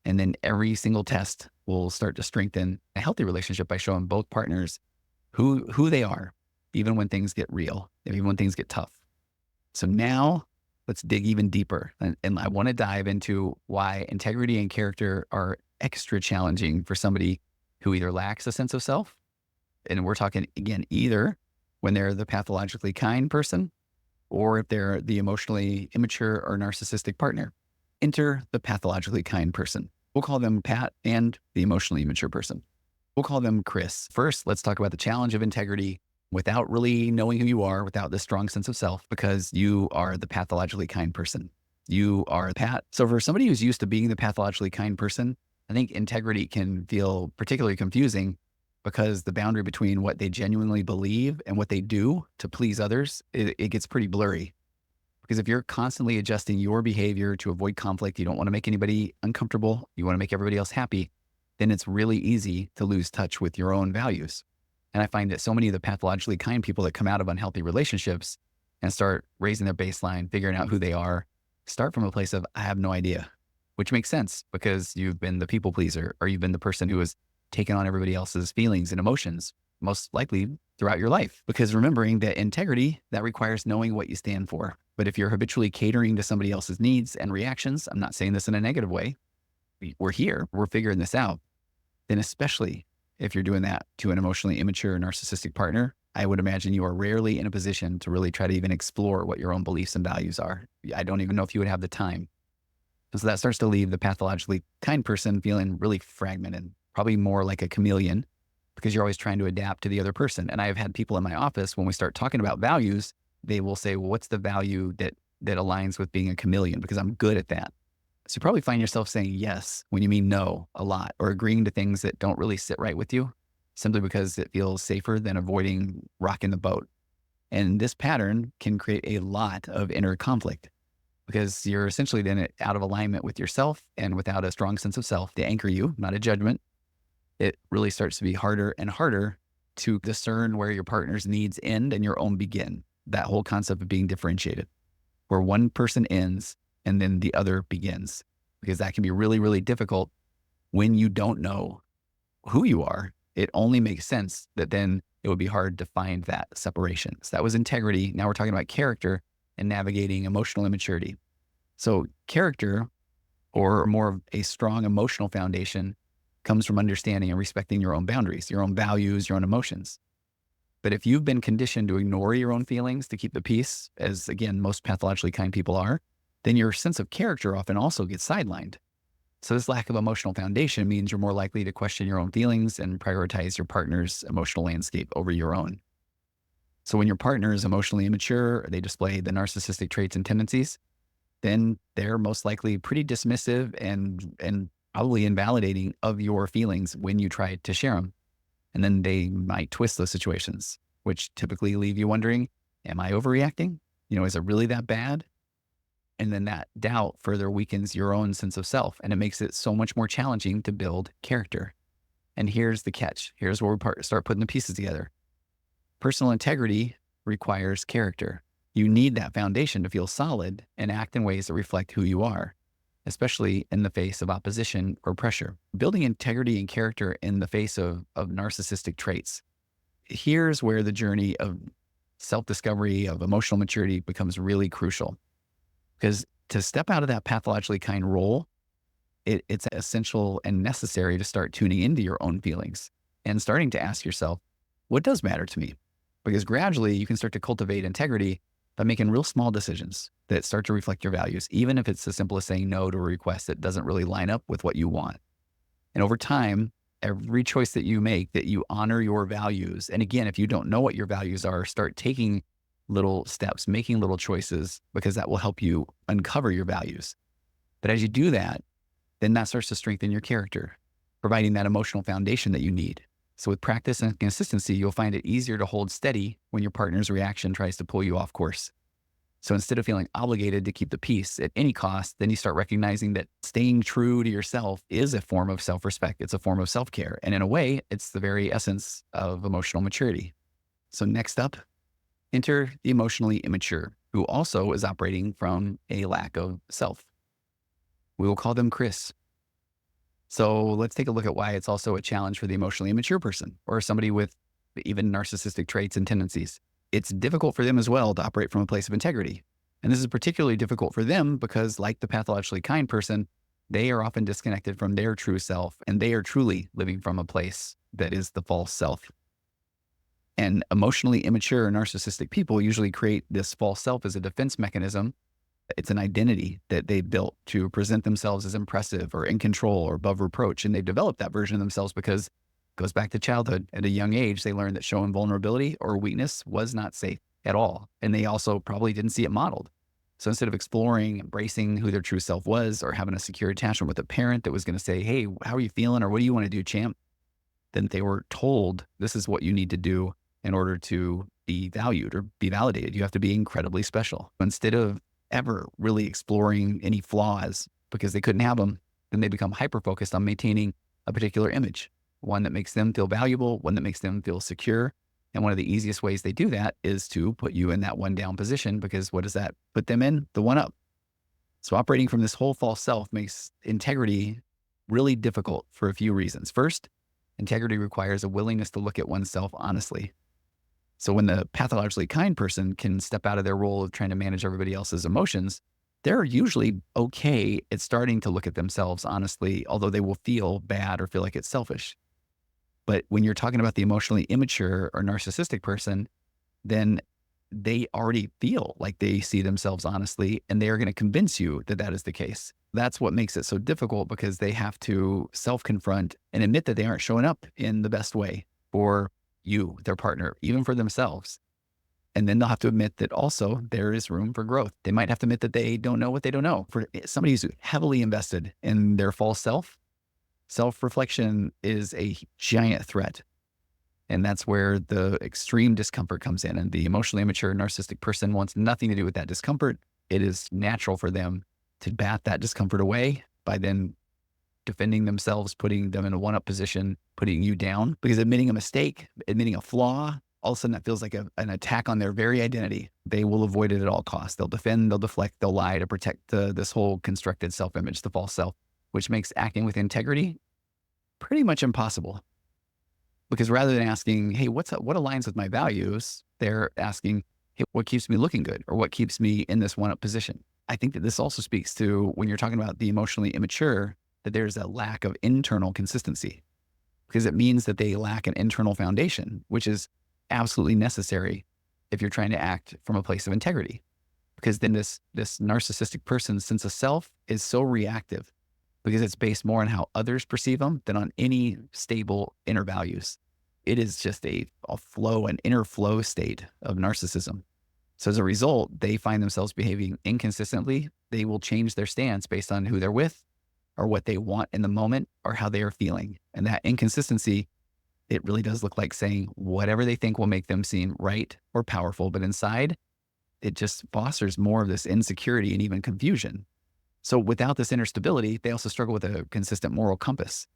And then every single test will start to strengthen a healthy relationship by showing both partners who they are, even when things get real, even when things get tough. So now let's dig even deeper. And I want to dive into why integrity and character are extra challenging for somebody who either lacks a sense of self, and we're talking, again, either when they're the pathologically kind person or if they're the emotionally immature or narcissistic partner. Enter the pathologically kind person. We'll call them Pat, and the emotionally immature person. We'll call them Chris. First, let's talk about the challenge of integrity without really knowing who you are, without this strong sense of self, because you are the pathologically kind person. You are Pat. So for somebody who's used to being the pathologically kind person, I think integrity can feel particularly confusing because the boundary between what they genuinely believe and what they do to please others, it gets pretty blurry. Because if you're constantly adjusting your behavior to avoid conflict, you don't want to make anybody uncomfortable, you want to make everybody else happy, then it's really easy to lose touch with your own values. And I find that so many of the pathologically kind people that come out of unhealthy relationships and start raising their baseline, figuring out who they are, start from a place of, I have no idea, which makes sense because you've been the people pleaser, or you've been the person who has taken on everybody else's feelings and emotions, most likely throughout your life. Because remembering that integrity, that requires knowing what you stand for. But if you're habitually catering to somebody else's needs and reactions, I'm not saying this in a negative way, we're here, we're figuring this out, then especially if you're doing that to an emotionally immature narcissistic partner, I would imagine you are rarely in a position to really try to even explore what your own beliefs and values are. I don't even know if you would have the time. So that starts to leave the pathologically kind person feeling really fragmented, probably more like a chameleon, because you're always trying to adapt to the other person. And I have had people in my office, when we start talking about values, they will say, well, what's the value that aligns with being a chameleon? Because I'm good at that. So you probably find yourself saying yes when you mean no a lot, or agreeing to things that don't really sit right with you, simply because it feels safer than avoiding rocking the boat. And this pattern can create a lot of inner conflict because you're essentially then out of alignment with yourself, and without a strong sense of self to anchor you, not a judgment, it really starts to be harder and harder to discern where your partner's needs end and your own begin. That whole concept of being differentiated, where one person ends and then the other begins, because that can be really, really difficult when you don't know who you are. It only makes sense that then it would be hard to find that separation. So that was integrity. Now we're talking about character and navigating emotional immaturity. So character, or more of a strong emotional foundation, comes from understanding and respecting your own boundaries, your own values, your own emotions. But if you've been conditioned to ignore your own feelings to keep the peace, as again, most pathologically kind people are, then your sense of character often also gets sidelined. So this lack of emotional foundation means you're more likely to question your own feelings and prioritize your partner's emotional landscape over your own. So when your partner is emotionally immature, or they display the narcissistic traits and tendencies, then they're most likely pretty dismissive and probably invalidating of your feelings when you try to share them. And then they might twist those situations, which typically leave you wondering, am I overreacting? Is it really that bad? And then that doubt further weakens your own sense of self, and it makes it so much more challenging to build character. And here's the catch. Here's where we start putting the pieces together. Personal integrity requires character. You need that foundation to feel solid and act in ways that reflect who you are, especially in the face of opposition or pressure. Building integrity and character in the face of narcissistic traits. Here's where the journey of self-discovery, of emotional maturity becomes really crucial. Because to step out of that pathologically kind role, it's essential and necessary to start tuning into your own feelings and starting to ask yourself, what does matter to me? Because gradually you can start to cultivate integrity by making real small decisions that start to reflect your values, even if it's as simple as saying no to a request that doesn't really line up with what you want. And over time, every choice that you make, that you honor your values. And again, if you don't know what your values are, start taking little steps, making little choices, because that will help you uncover your values. But as you do that, then that starts to strengthen your character, providing that emotional foundation that you need. So with practice and consistency, you'll find it easier to hold steady when your partner's reaction tries to pull you off course. So instead of feeling obligated to keep the peace at any cost, then you start recognizing that staying true to yourself is a form of self-respect. It's a form of self-care. And in a way, it's the very essence of emotional maturity. So next up, enter the emotionally immature, who also is operating from a lack of self. We will call them Chris. So let's take a look at why it's also a challenge for the emotionally immature person or somebody with even narcissistic traits and tendencies. It's difficult for them as well to operate from a place of integrity. And this is particularly difficult for them because, like the pathologically kind person, they are often disconnected from their true self and they are truly living from a place that is the false self. And emotionally immature narcissistic people usually create this false self as a defense mechanism. It's an identity that they built to present themselves as impressive or in control or above reproach. And they've developed that version of themselves because it goes back to childhood. At a young age, they learned that showing vulnerability or weakness was not safe at all. And they also probably didn't see it modeled. So instead of exploring, embracing who their true self was or having a secure attachment with a parent that was going to say, hey, how are you feeling? Or what do you want to do, champ? Then they were told, this is what you need to do in order to be valued or be validated. You have to be incredibly special. Instead of ever really exploring any flaws because they couldn't have them, then they become hyper-focused on maintaining a particular image, one that makes them feel valuable, one that makes them feel secure. And one of the easiest ways they do that is to put you in that one down position, because what does that put them in? The one up. So operating from this whole false self makes integrity really difficult for a few reasons. First, integrity requires a willingness to look at oneself honestly. So when the pathologically kind person can step out of their role of trying to manage everybody else's emotions, they're usually okay at starting to look at themselves honestly, although they will feel bad or feel like it's selfish. But when you're talking about the emotionally immature or narcissistic person, then they already feel like they see themselves honestly, and they are going to convince you that that is the case. That's what makes it so difficult, because they have to self-confront and admit that they aren't showing up in the best way for you, their partner, even for themselves. And then they'll have to admit that also there is room for growth. They might have to admit that they don't know what they don't know. For somebody who's heavily invested in their false self, self-reflection is a giant threat. And that's where the extreme discomfort comes in. And the emotionally immature narcissistic person wants nothing to do with that discomfort. It is natural for them to bat that discomfort away by then defending themselves, putting them in a one-up position, putting you down, because admitting a mistake, admitting a flaw, all of a sudden that feels like an attack on their very identity. They will avoid it at all costs. They'll defend, they'll deflect, they'll lie to protect this whole constructed self-image, the false self, which makes acting with integrity pretty much impossible. Because rather than asking, hey, what aligns with my values, they're asking, hey, what keeps me looking good, or what keeps me in this one-up position? I think that this also speaks to, when you're talking about the emotionally immature, that there's a lack of internal consistency, because it means that they lack an internal foundation, which is absolutely necessary if you're trying to act from a place of integrity. Because then this narcissistic person's sense of self is so reactive, because it's based more on how others perceive them than on any stable inner values. It is just a flow, an inner flow state of narcissism. So as a result, they find themselves behaving inconsistently. They will change their stance based on who they're with, or what they want in the moment, or how they are feeling. And that inconsistency, it really does look like saying whatever they think will make them seem right or powerful, but inside, it just fosters more of this insecurity and even confusion. So without this inner stability, they also struggle with a consistent moral compass.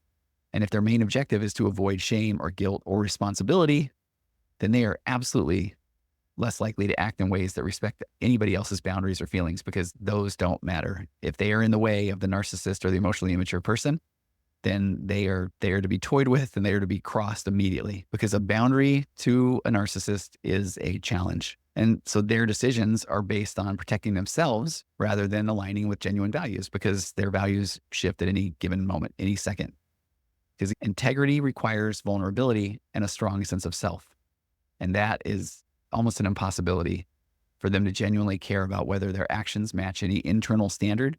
And if their main objective is to avoid shame or guilt or responsibility, then they are absolutely less likely to act in ways that respect anybody else's boundaries or feelings, because those don't matter. If they are in the way of the narcissist or the emotionally immature person, then they are there to be toyed with, and they are to be crossed immediately, because a boundary to a narcissist is a challenge. And so their decisions are based on protecting themselves rather than aligning with genuine values, because their values shift at any given moment, any second. Because integrity requires vulnerability and a strong sense of self. And that is almost an impossibility for them to genuinely care about whether their actions match any internal standard,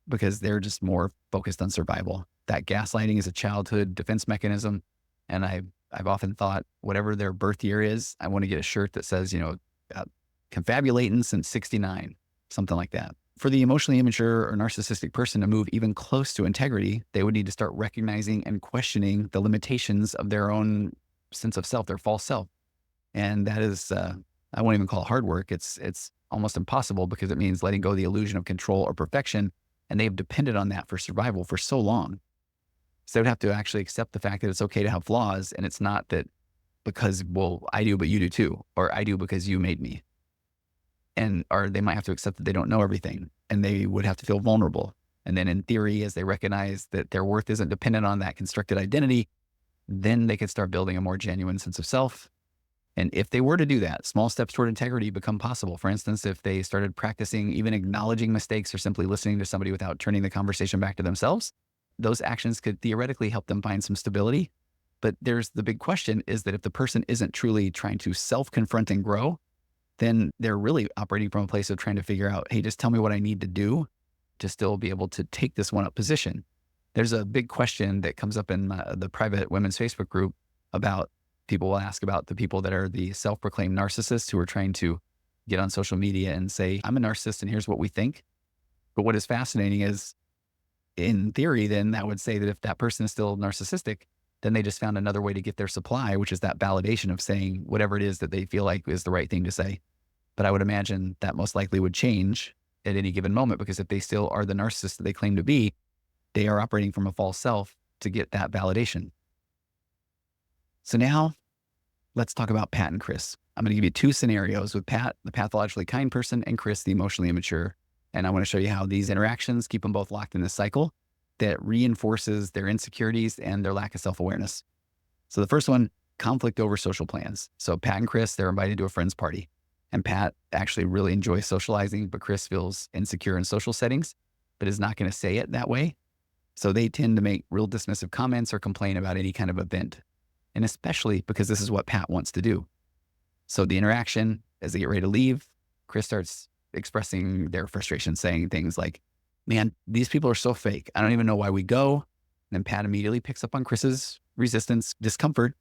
because they're just more focused on survival. That gaslighting is a childhood defense mechanism. And I've often thought, whatever their birth year is, I want to get a shirt that says, confabulating since 69, something like that. For the emotionally immature or narcissistic person to move even close to integrity, they would need to start recognizing and questioning the limitations of their own sense of self, their false self. And that is, I won't even call it hard work. It's almost impossible because it means letting go of the illusion of control or perfection. And they've depended on that for survival for so long. So they would have to actually accept the fact that it's okay to have flaws. And it's not that because, well, I do, but you do too, or I do because you made me. Or they might have to accept that they don't know everything, and they would have to feel vulnerable. And then in theory, as they recognize that their worth isn't dependent on that constructed identity, then they could start building a more genuine sense of self. And if they were to do that, small steps toward integrity become possible. For instance, if they started practicing even acknowledging mistakes or simply listening to somebody without turning the conversation back to themselves, those actions could theoretically help them find some stability. But there's the big question is that if the person isn't truly trying to self-confront and grow, then they're really operating from a place of trying to figure out, hey, just tell me what I need to do to still be able to take this one up position. There's a big question that comes up in the private women's Facebook group about people will ask about the people that are the self-proclaimed narcissists who are trying to get on social media and say, I'm a narcissist and here's what we think. But what is fascinating is, in theory, then that would say that if that person is still narcissistic, then they just found another way to get their supply, which is that validation of saying whatever it is that they feel like is the right thing to say. But I would imagine that most likely would change at any given moment, because if they still are the narcissist that they claim to be, they are operating from a false self to get that validation. So now let's talk about Pat and Chris. I'm going to give you two scenarios with Pat, the pathologically kind person, and Chris, the emotionally immature. And I want to show you how these interactions keep them both locked in this cycle that reinforces their insecurities and their lack of self-awareness. So the first one, conflict over social plans. So Pat and Chris, they're invited to a friend's party. And Pat actually really enjoys socializing, but Chris feels insecure in social settings, but is not going to say it that way. So they tend to make real dismissive comments or complain about any kind of event. And especially because this is what Pat wants to do. So the interaction, as they get ready to leave, Chris starts expressing their frustration, saying things like, man, these people are so fake. I don't even know why we go. And then Pat immediately picks up on Chris's resistance, discomfort,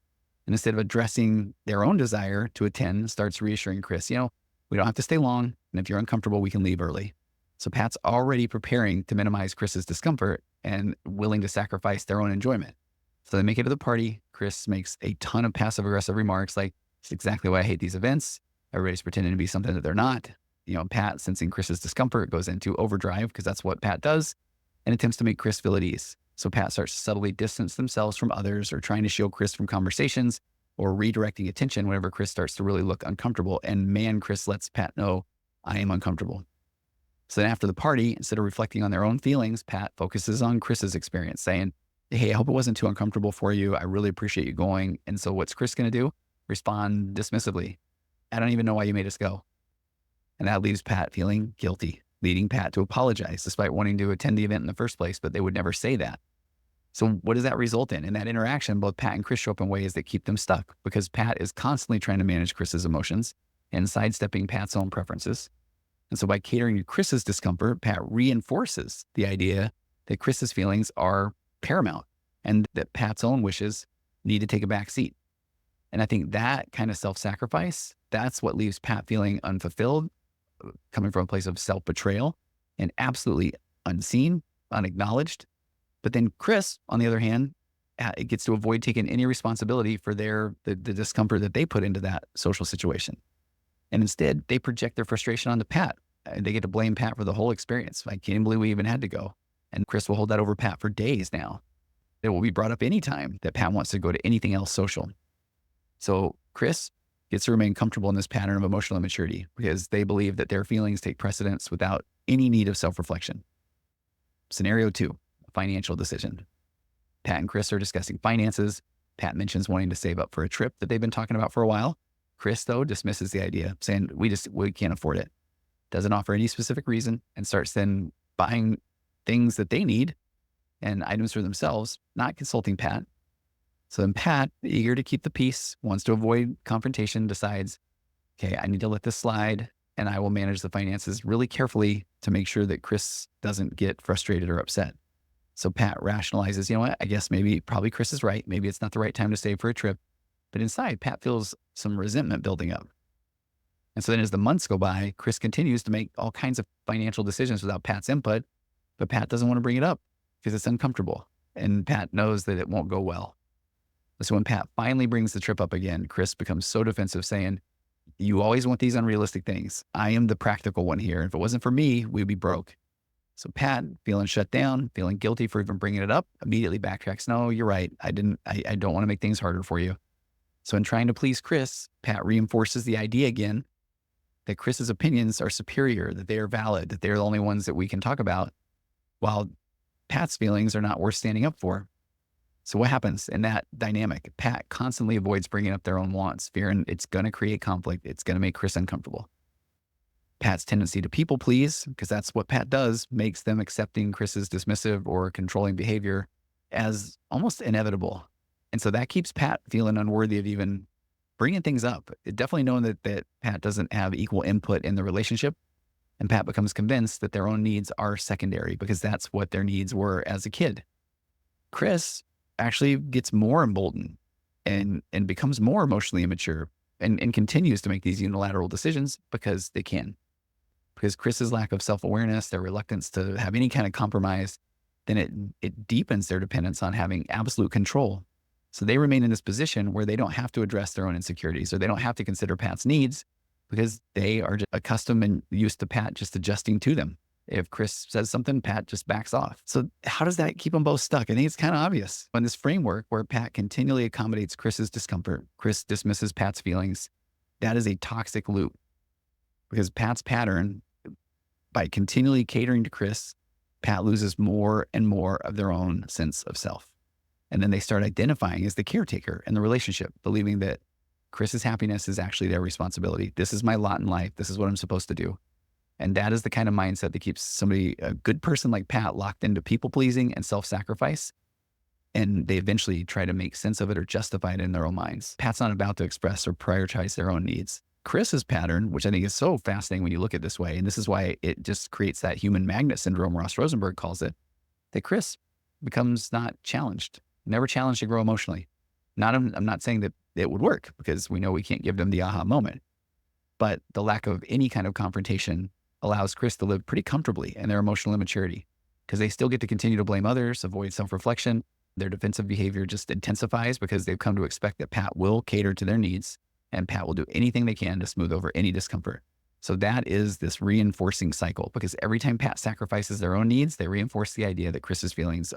and instead of addressing their own desire to attend, starts reassuring Chris, we don't have to stay long. And if you're uncomfortable, we can leave early. So Pat's already preparing to minimize Chris's discomfort and willing to sacrifice their own enjoyment. So they make it to the party. Chris makes a ton of passive aggressive remarks like, it's exactly why I hate these events. Everybody's pretending to be something that they're not. Pat, sensing Chris's discomfort, goes into overdrive, because that's what Pat does, and attempts to make Chris feel at ease. So Pat starts to subtly distance themselves from others, or trying to shield Chris from conversations, or redirecting attention whenever Chris starts to really look uncomfortable. And man, Chris lets Pat know, I am uncomfortable. So then after the party, instead of reflecting on their own feelings, Pat focuses on Chris's experience, saying, hey, I hope it wasn't too uncomfortable for you. I really appreciate you going. And so what's Chris going to do? Respond dismissively. I don't even know why you made us go. And that leaves Pat feeling guilty, leading Pat to apologize despite wanting to attend the event in the first place, but they would never say that. So what does that result in? In that interaction, both Pat and Chris show up in ways that keep them stuck, because Pat is constantly trying to manage Chris's emotions and sidestepping Pat's own preferences. And so by catering to Chris's discomfort, Pat reinforces the idea that Chris's feelings are paramount and that Pat's own wishes need to take a back seat. And I think that kind of self-sacrifice, that's what leaves Pat feeling unfulfilled, coming from a place of self-betrayal and absolutely unseen, unacknowledged. But then Chris, on the other hand, it gets to avoid taking any responsibility for the discomfort that they put into that social situation. And instead, they project their frustration onto Pat. They get to blame Pat for the whole experience. I can't believe we even had to go. And Chris will hold that over Pat for days now. It will be brought up anytime that Pat wants to go to anything else social. So Chris gets to remain comfortable in this pattern of emotional immaturity, because they believe that their feelings take precedence without any need of self-reflection. Scenario 2, a financial decision. Pat and Chris are discussing finances. Pat mentions wanting to save up for a trip that they've been talking about for a while. Chris, though, dismisses the idea, saying, we can't afford it. Doesn't offer any specific reason, and starts then buying things that they need and items for themselves, not consulting Pat. So then Pat, eager to keep the peace, wants to avoid confrontation, decides, okay, I need to let this slide, and I will manage the finances really carefully to make sure that Chris doesn't get frustrated or upset. So Pat rationalizes, I guess probably Chris is right. Maybe it's not the right time to save for a trip. But inside, Pat feels some resentment building up. And so then as the months go by, Chris continues to make all kinds of financial decisions without Pat's input, but Pat doesn't want to bring it up because it's uncomfortable. And Pat knows that it won't go well. So when Pat finally brings the trip up again, Chris becomes so defensive, saying, You always want these unrealistic things. I am the practical one here. If it wasn't for me, we'd be broke. So Pat, feeling shut down, feeling guilty for even bringing it up, immediately backtracks. No, you're right. I don't want to make things harder for you. So in trying to please Chris, Pat reinforces the idea again that Chris's opinions are superior, that they are valid, that they're the only ones that we can talk about, while Pat's feelings are not worth standing up for. So what happens in that dynamic? Pat constantly avoids bringing up their own wants, fearing it's going to create conflict. It's going to make Chris uncomfortable. Pat's tendency to people please, because that's what Pat does, makes them accepting Chris's dismissive or controlling behavior as almost inevitable. And so that keeps Pat feeling unworthy of even bringing things up. Definitely knowing that Pat doesn't have equal input in the relationship. And Pat becomes convinced that their own needs are secondary because that's what their needs were as a kid. Chris actually gets more emboldened and becomes more emotionally immature and continues to make these unilateral decisions because they can. Because Chris's lack of self-awareness, their reluctance to have any kind of compromise, then it deepens their dependence on having absolute control. So they remain in this position where they don't have to address their own insecurities, or they don't have to consider Pat's needs because they are just accustomed and used to Pat just adjusting to them. If Chris says something, Pat just backs off. So how does that keep them both stuck? I think it's kind of obvious. In this framework where Pat continually accommodates Chris's discomfort, Chris dismisses Pat's feelings, that is a toxic loop. Because Pat's pattern, by continually catering to Chris, Pat loses more and more of their own sense of self. And then they start identifying as the caretaker in the relationship, believing that Chris's happiness is actually their responsibility. This is my lot in life. This is what I'm supposed to do. And that is the kind of mindset that keeps somebody, a good person like Pat, locked into people-pleasing and self-sacrifice. And they eventually try to make sense of it or justify it in their own minds. Pat's not about to express or prioritize their own needs. Chris's pattern, which I think is so fascinating when you look at it this way, and this is why it just creates that human magnet syndrome, Ross Rosenberg calls it, that Chris becomes not challenged, never challenged to grow emotionally. I'm not saying that it would work because we know we can't give them the aha moment, but the lack of any kind of confrontation allows Chris to live pretty comfortably in their emotional immaturity because they still get to continue to blame others, avoid self-reflection. Their defensive behavior just intensifies because they've come to expect that Pat will cater to their needs and Pat will do anything they can to smooth over any discomfort. So that is this reinforcing cycle because every time Pat sacrifices their own needs, they reinforce the idea that Chris's feelings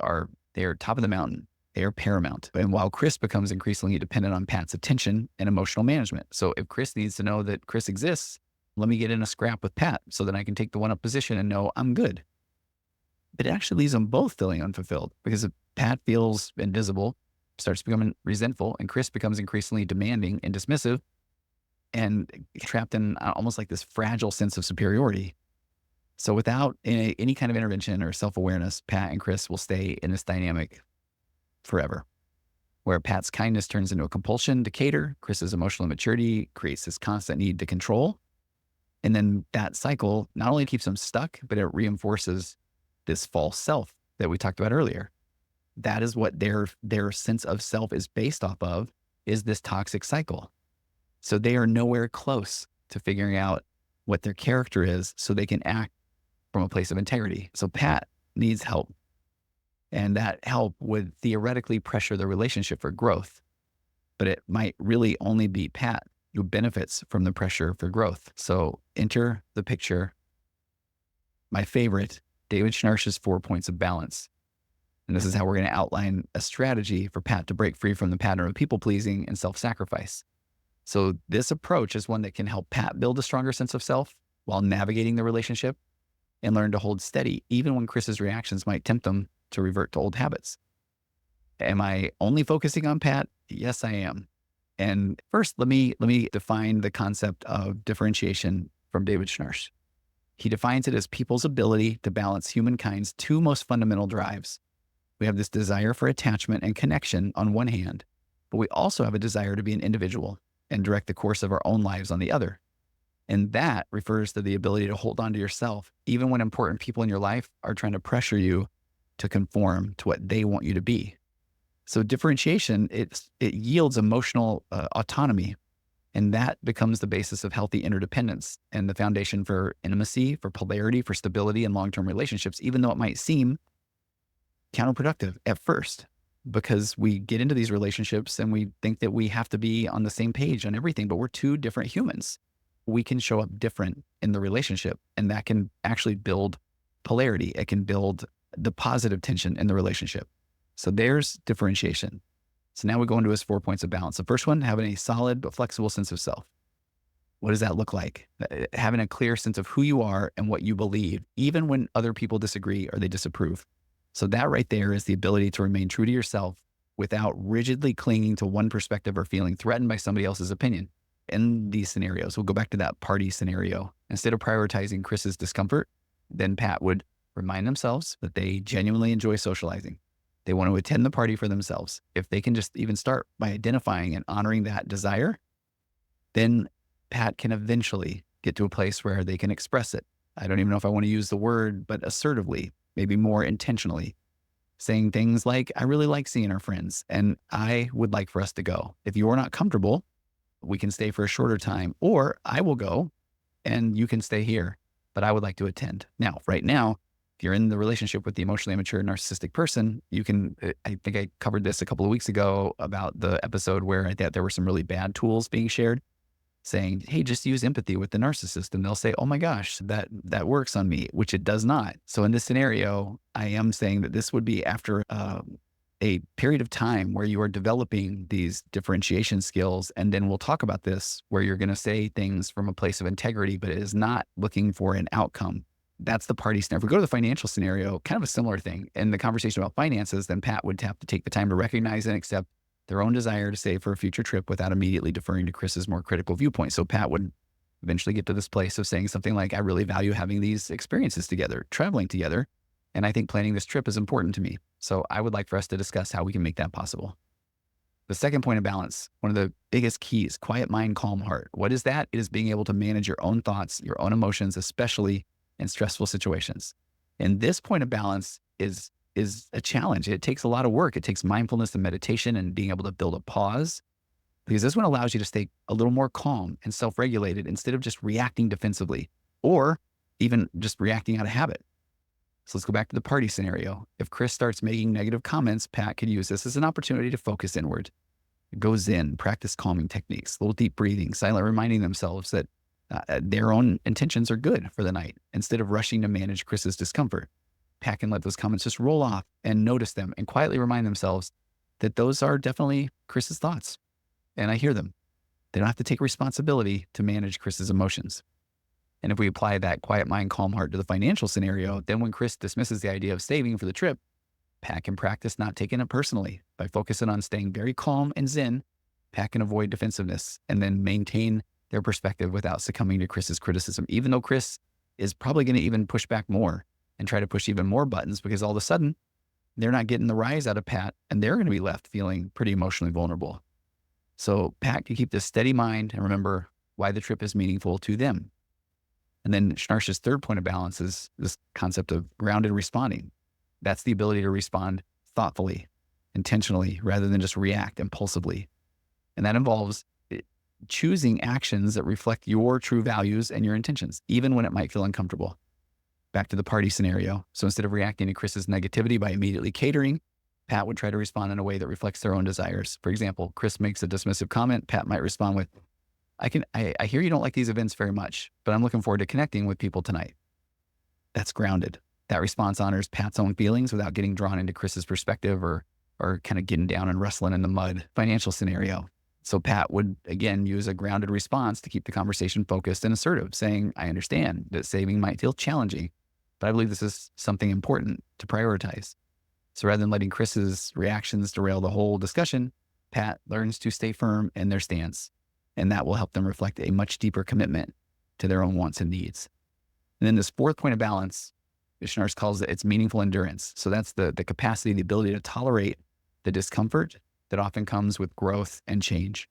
they're top of the mountain. They are paramount. And while Chris becomes increasingly dependent on Pat's attention and emotional management. So if Chris needs to know that Chris exists, let me get in a scrap with Pat so that I can take the one-up position and know I'm good. But it actually leaves them both feeling unfulfilled because if Pat feels invisible, starts becoming resentful, and Chris becomes increasingly demanding and dismissive and trapped in almost like this fragile sense of superiority. So without any kind of intervention or self-awareness, Pat and Chris will stay in this dynamic forever, where Pat's kindness turns into a compulsion to cater. Chris's emotional immaturity creates this constant need to control. And then that cycle not only keeps them stuck, but it reinforces this false self that we talked about earlier. That is what their sense of self is based off of, is this toxic cycle. So they are nowhere close to figuring out what their character is so they can act from a place of integrity. So Pat needs help. And that help would theoretically pressure the relationship for growth. But it might really only be Pat who benefits from the pressure for growth. So enter the picture my favorite, David Schnarch's 4 points of balance. And this is how we're going to outline a strategy for Pat to break free from the pattern of people-pleasing and self-sacrifice. So this approach is one that can help Pat build a stronger sense of self while navigating the relationship and learn to hold steady, even when Chris's reactions might tempt them to revert to old habits. Am I only focusing on Pat? Yes, I am. And first, let me define the concept of differentiation from David Schnarch. He defines it as people's ability to balance humankind's two most fundamental drives. We have this desire for attachment and connection on one hand, but we also have a desire to be an individual and direct the course of our own lives on the other. And that refers to the ability to hold on to yourself, even when important people in your life are trying to pressure you to conform to what they want you to be. So differentiation, it yields emotional autonomy, and that becomes the basis of healthy interdependence and the foundation for intimacy, for polarity, for stability in long-term relationships, even though it might seem counterproductive at first, because we get into these relationships and we think that we have to be on the same page on everything, but we're two different humans. we can show up different in the relationship, and that can actually build polarity. It can build the positive tension in the relationship. So there's differentiation. So now we go into his 4 points of balance. The first one, having a solid but flexible sense of self. What does that look like? Having a clear sense of who you are and what you believe, even when other people disagree or they disapprove. So that right there is the ability to remain true to yourself without rigidly clinging to one perspective or feeling threatened by somebody else's opinion. In these scenarios, we'll go back to that party scenario. Instead of prioritizing Chris's discomfort, then Pat would remind themselves that they genuinely enjoy socializing. They want to attend the party for themselves. If they can just even start by identifying and honoring that desire, then Pat can eventually get to a place where they can express it. I don't even know if I want to use the word, but assertively, maybe more intentionally, saying things like, I really like seeing our friends and I would like for us to go. If you're not comfortable, we can stay for a shorter time, or I will go and you can stay here, but I would like to attend. Now, right now, if you're in the relationship with the emotionally immature narcissistic person, you can, I think I covered this a couple of weeks ago about the episode where I thought there were some really bad tools being shared, saying, hey, just use empathy with the narcissist. And they'll say, oh my gosh, that works on me, which it does not. So in this scenario, I am saying that this would be after a period of time where you are developing these differentiation skills. And then we'll talk about this, where you're going to say things from a place of integrity, but it is not looking for an outcome. That's the party scenario. If we go to the financial scenario, kind of a similar thing. In the conversation about finances, then Pat would have to take the time to recognize and accept their own desire to save for a future trip without immediately deferring to Chris's more critical viewpoint. So Pat would eventually get to this place of saying something like, I really value having these experiences together, traveling together. And I think planning this trip is important to me. So I would like for us to discuss how we can make that possible. The second point of balance, one of the biggest keys, quiet mind, calm heart. What is that? It is being able to manage your own thoughts, your own emotions, especially in stressful situations. And this point of balance is a challenge. It takes a lot of work. It takes mindfulness and meditation and being able to build a pause, because this one allows you to stay a little more calm and self-regulated instead of just reacting defensively or even just reacting out of habit. So let's go back to the party scenario. If Chris starts making negative comments, Pat could use this as an opportunity to focus inward. Go zen, practice calming techniques, a little deep breathing, silent reminding themselves that their own intentions are good for the night instead of rushing to manage Chris's discomfort. Pat can let those comments just roll off and notice them and quietly remind themselves that those are definitely Chris's thoughts. And I hear them. They don't have to take responsibility to manage Chris's emotions. And if we apply that quiet mind, calm heart to the financial scenario, then when Chris dismisses the idea of saving for the trip, Pat can practice not taking it personally. By focusing on staying very calm and zen, Pat can avoid defensiveness and then maintain their perspective without succumbing to Chris's criticism, even though Chris is probably going to even push back more and try to push even more buttons, because all of a sudden they're not getting the rise out of Pat and they're going to be left feeling pretty emotionally vulnerable. So Pat can keep this steady mind and remember why the trip is meaningful to them. And then Schnarch's third point of balance is this concept of grounded responding. That's the ability to respond thoughtfully, intentionally, rather than just react impulsively. And that involves choosing actions that reflect your true values and your intentions, even when it might feel uncomfortable. Back to the party scenario. So instead of reacting to Chris's negativity by immediately catering, Pat would try to respond in a way that reflects their own desires. For example, Chris makes a dismissive comment. Pat might respond with, I hear you don't like these events very much, but I'm looking forward to connecting with people tonight. That's grounded. That response honors Pat's own feelings without getting drawn into Chris's perspective or kind of getting down and wrestling in the mud. Financial scenario. So Pat would, again, use a grounded response to keep the conversation focused and assertive, saying, I understand that saving might feel challenging, but I believe this is something important to prioritize. So rather than letting Chris's reactions derail the whole discussion, Pat learns to stay firm in their stance, and that will help them reflect a much deeper commitment to their own wants and needs. And then this fourth point of balance, Schnarch calls it's meaningful endurance. So that's the capacity, the ability to tolerate the discomfort that often comes with growth and change.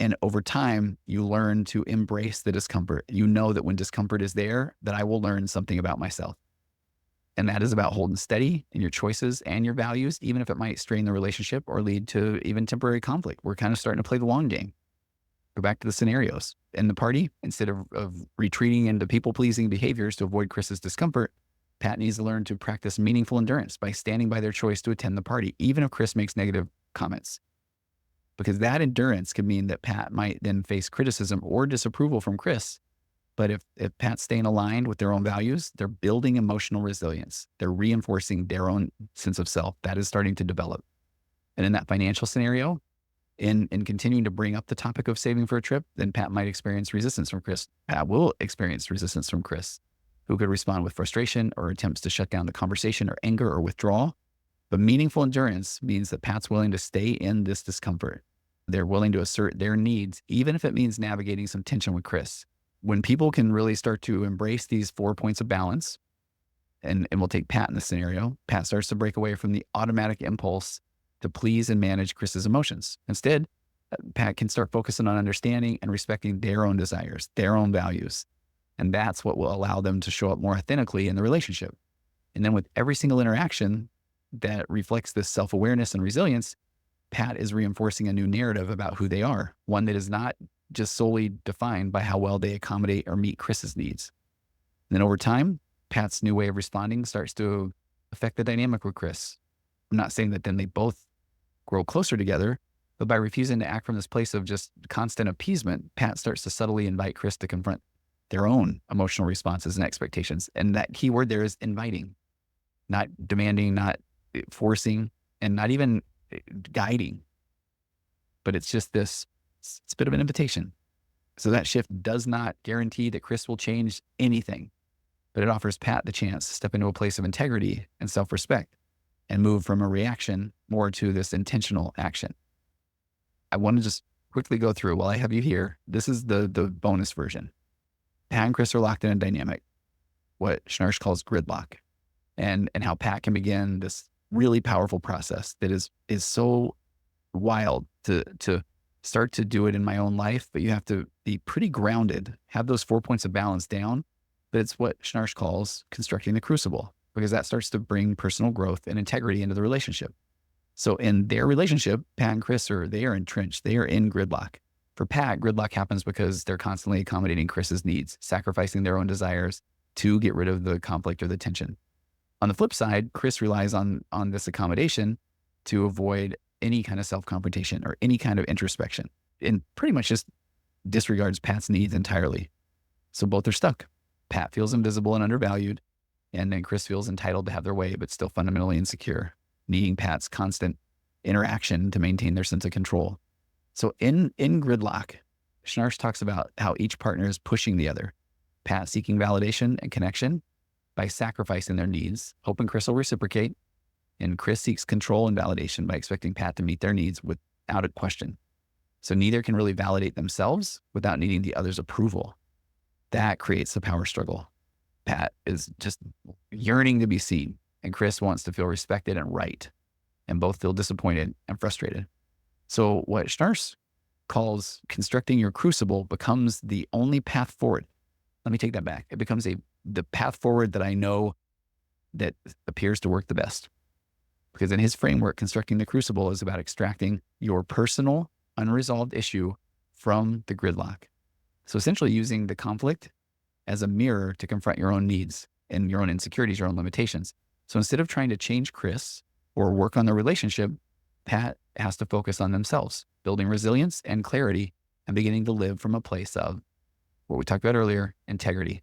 And over time, you learn to embrace the discomfort. You know that when discomfort is there, that I will learn something about myself. And that is about holding steady in your choices and your values, even if it might strain the relationship or lead to even temporary conflict. We're kind of starting to play the long game. Go back to the scenarios. In the party, instead of retreating into people-pleasing behaviors to avoid Chris's discomfort, Pat needs to learn to practice meaningful endurance by standing by their choice to attend the party, even if Chris makes negative comments. because that endurance could mean that Pat might then face criticism or disapproval from Chris. But if Pat's staying aligned with their own values, they're building emotional resilience. They're reinforcing their own sense of self that is starting to develop. And in that financial scenario, in continuing to bring up the topic of saving for a trip, then Pat might experience resistance from Chris. Pat will experience resistance from Chris, who could respond with frustration or attempts to shut down the conversation or anger or withdraw. But meaningful endurance means that Pat's willing to stay in this discomfort. They're willing to assert their needs, even if it means navigating some tension with Chris. When people can really start to embrace these 4 points of balance, and we'll take Pat in this scenario, Pat starts to break away from the automatic impulse to please and manage Chris's emotions. Instead, Pat can start focusing on understanding and respecting their own desires, their own values. And that's what will allow them to show up more authentically in the relationship. And then with every single interaction that reflects this self-awareness and resilience, Pat is reinforcing a new narrative about who they are, one that is not just solely defined by how well they accommodate or meet Chris's needs. And then over time, Pat's new way of responding starts to affect the dynamic with Chris. I'm not saying that then they both grow closer together, but by refusing to act from this place of just constant appeasement, Pat starts to subtly invite Chris to confront their own emotional responses and expectations. And that key word there is inviting, not demanding, not forcing, and not even guiding. But it's just this, it's a bit of an invitation. So that shift does not guarantee that Chris will change anything, but it offers Pat the chance to step into a place of integrity and self-respect and move from a reaction more to this intentional action. I want to just quickly go through, while I have you here, this is the bonus version. Pat and Chris are locked in a dynamic, what Schnarch calls gridlock, and how Pat can begin this really powerful process that is so wild to start to do it in my own life, but you have to be pretty grounded, have those 4 points of balance down. But it's what Schnarch calls constructing the crucible, because that starts to bring personal growth and integrity into the relationship. So in their relationship, Pat and Chris they are entrenched, they are in gridlock. For Pat, gridlock happens because they're constantly accommodating Chris's needs, sacrificing their own desires to get rid of the conflict or the tension. On the flip side, Chris relies on this accommodation to avoid any kind of self-confrontation or any kind of introspection, and pretty much just disregards Pat's needs entirely. So both are stuck. Pat feels invisible and undervalued, and then Chris feels entitled to have their way, but still fundamentally insecure, needing Pat's constant interaction to maintain their sense of control. So in gridlock, Schnarch talks about how each partner is pushing the other, Pat seeking validation and connection by sacrificing their needs, hoping Chris will reciprocate, and Chris seeks control and validation by expecting Pat to meet their needs without a question. So neither can really validate themselves without needing the other's approval. That creates the power struggle. Pat is just yearning to be seen, and Chris wants to feel respected and right, and both feel disappointed and frustrated. So what Schnarch calls constructing your crucible becomes the only path forward. Let me take that back. It becomes the path forward that I know that appears to work the best. Because in his framework, constructing the crucible is about extracting your personal unresolved issue from the gridlock. So essentially using the conflict as a mirror to confront your own needs and your own insecurities, your own limitations. So instead of trying to change Chris or work on the relationship, Pat has to focus on themselves, building resilience and clarity and beginning to live from a place of what we talked about earlier, integrity.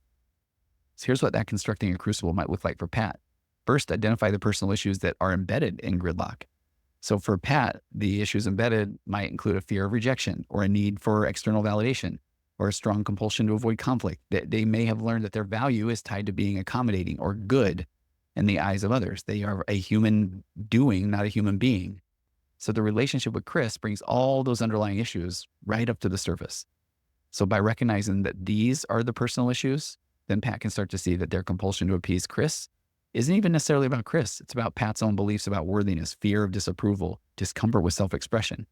So here's what that constructing a crucible might look like for Pat. First, identify the personal issues that are embedded in gridlock. So for Pat, the issues embedded might include a fear of rejection or a need for external validation or a strong compulsion to avoid conflict. That they may have learned that their value is tied to being accommodating or good in the eyes of others. They are a human doing, not a human being. So the relationship with Chris brings all those underlying issues right up to the surface. So by recognizing that these are the personal issues, then Pat can start to see that their compulsion to appease Chris isn't even necessarily about Chris. It's about Pat's own beliefs about worthiness, fear of disapproval, discomfort with self-expression.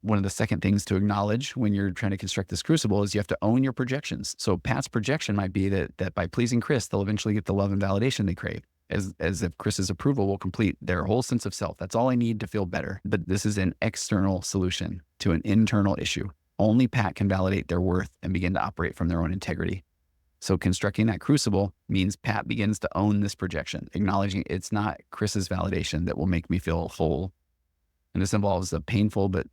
One of the second things to acknowledge when you're trying to construct this crucible is you have to own your projections. So Pat's projection might be that by pleasing Chris, they'll eventually get the love and validation they crave, as if Chris's approval will complete their whole sense of self. That's all I need to feel better. But this is an external solution to an internal issue. Only Pat can validate their worth and begin to operate from their own integrity. So constructing that crucible means Pat begins to own this projection, acknowledging it's not Chris's validation that will make me feel whole. And this involves a painful, but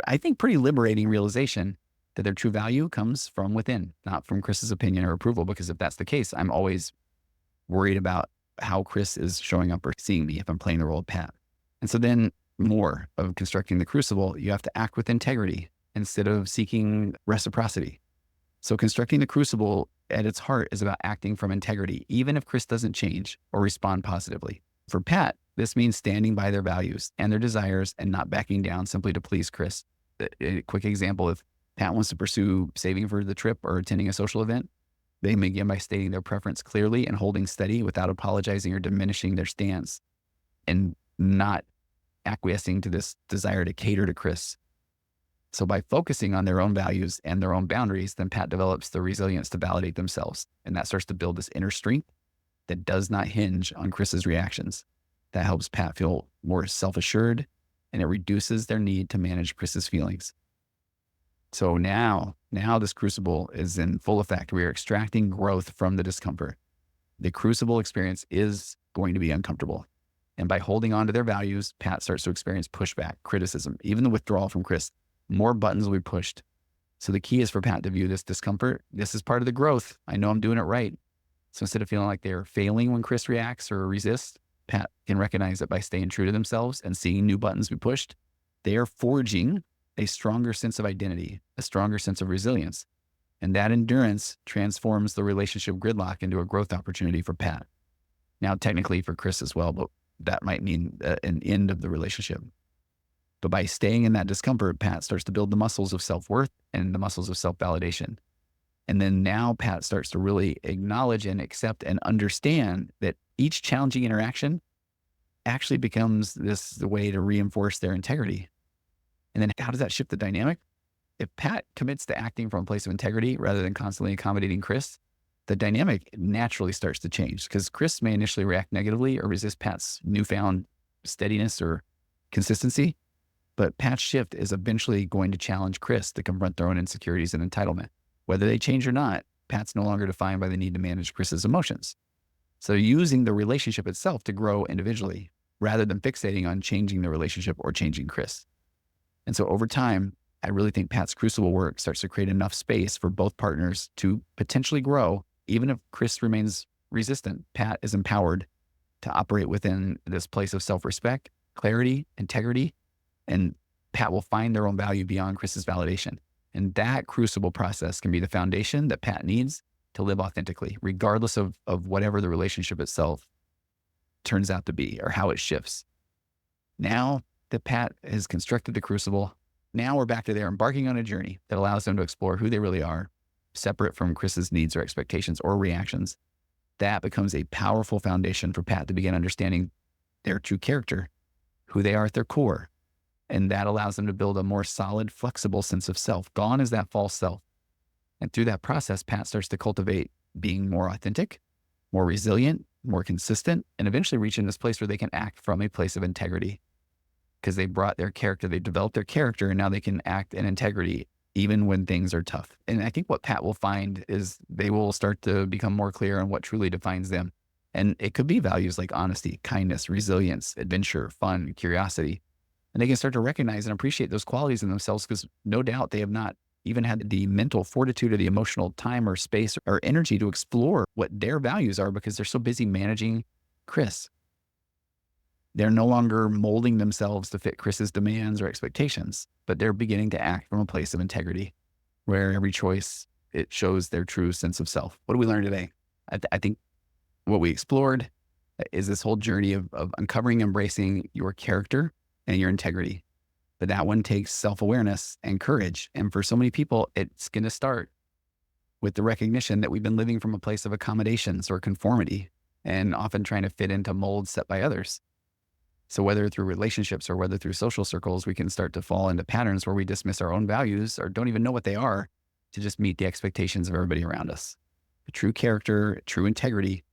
I think pretty liberating realization that their true value comes from within, not from Chris's opinion or approval. Because if that's the case, I'm always worried about how Chris is showing up or seeing me if I'm playing the role of Pat. And so then more of constructing the crucible, you have to act with integrity instead of seeking reciprocity. So constructing the crucible at its heart is about acting from integrity, even if Chris doesn't change or respond positively. For Pat, this means standing by their values and their desires and not backing down simply to please Chris. A quick example, if Pat wants to pursue saving for the trip or attending a social event, they may begin by stating their preference clearly and holding steady without apologizing or diminishing their stance and not acquiescing to this desire to cater to Chris. So by focusing on their own values and their own boundaries, then Pat develops the resilience to validate themselves. And that starts to build this inner strength that does not hinge on Chris's reactions. That helps Pat feel more self-assured, and it reduces their need to manage Chris's feelings. So now this crucible is in full effect. We are extracting growth from the discomfort. The crucible experience is going to be uncomfortable. And by holding on to their values, Pat starts to experience pushback, criticism, even the withdrawal from Chris. More buttons will be pushed. So the key is for Pat to view this discomfort. This is part of the growth. I know I'm doing it right. So instead of feeling like they're failing when Chris reacts or resists, Pat can recognize that by staying true to themselves and seeing new buttons be pushed, they are forging a stronger sense of identity, a stronger sense of resilience. And that endurance transforms the relationship gridlock into a growth opportunity for Pat. Now, technically for Chris as well, but that might mean an end of the relationship. But by staying in that discomfort, Pat starts to build the muscles of self-worth and the muscles of self-validation. And then now Pat starts to really acknowledge and accept and understand that each challenging interaction actually becomes the way to reinforce their integrity. And then how does that shift the dynamic? If Pat commits to acting from a place of integrity rather than constantly accommodating Chris, the dynamic naturally starts to change, because Chris may initially react negatively or resist Pat's newfound steadiness or consistency. But Pat's shift is eventually going to challenge Chris to confront their own insecurities and entitlement. Whether they change or not, Pat's no longer defined by the need to manage Chris's emotions. So using the relationship itself to grow individually rather than fixating on changing the relationship or changing Chris. And so over time, I really think Pat's crucible work starts to create enough space for both partners to potentially grow. Even if Chris remains resistant, Pat is empowered to operate within this place of self-respect, clarity, integrity, and Pat will find their own value beyond Chris's validation. And that crucible process can be the foundation that Pat needs to live authentically, regardless of whatever the relationship itself turns out to be or how it shifts. Now that Pat has constructed the crucible, now we're back to there embarking on a journey that allows them to explore who they really are, separate from Chris's needs or expectations or reactions. That becomes a powerful foundation for Pat to begin understanding their true character, who they are at their core. And that allows them to build a more solid, flexible sense of self. Gone is that false self. And through that process, Pat starts to cultivate being more authentic, more resilient, more consistent, and eventually reaching this place where they can act from a place of integrity. Because they brought their character, they developed their character, and now they can act in integrity even when things are tough. And I think what Pat will find is they will start to become more clear on what truly defines them. And it could be values like honesty, kindness, resilience, adventure, fun, curiosity. And they can start to recognize and appreciate those qualities in themselves, because no doubt they have not even had the mental fortitude or the emotional time or space or energy to explore what their values are, because they're so busy managing Chris. They're no longer molding themselves to fit Chris's demands or expectations, but they're beginning to act from a place of integrity, where every choice, it shows their true sense of self. What did we learn today? I think what we explored is this whole journey of uncovering, embracing your character and your integrity. But that one takes self-awareness and courage. And for so many people, it's going to start with the recognition that we've been living from a place of accommodations or conformity, and often trying to fit into molds set by others. So whether through relationships or whether through social circles, we can start to fall into patterns where we dismiss our own values or don't even know what they are to just meet the expectations of everybody around us. The true character, true integrity,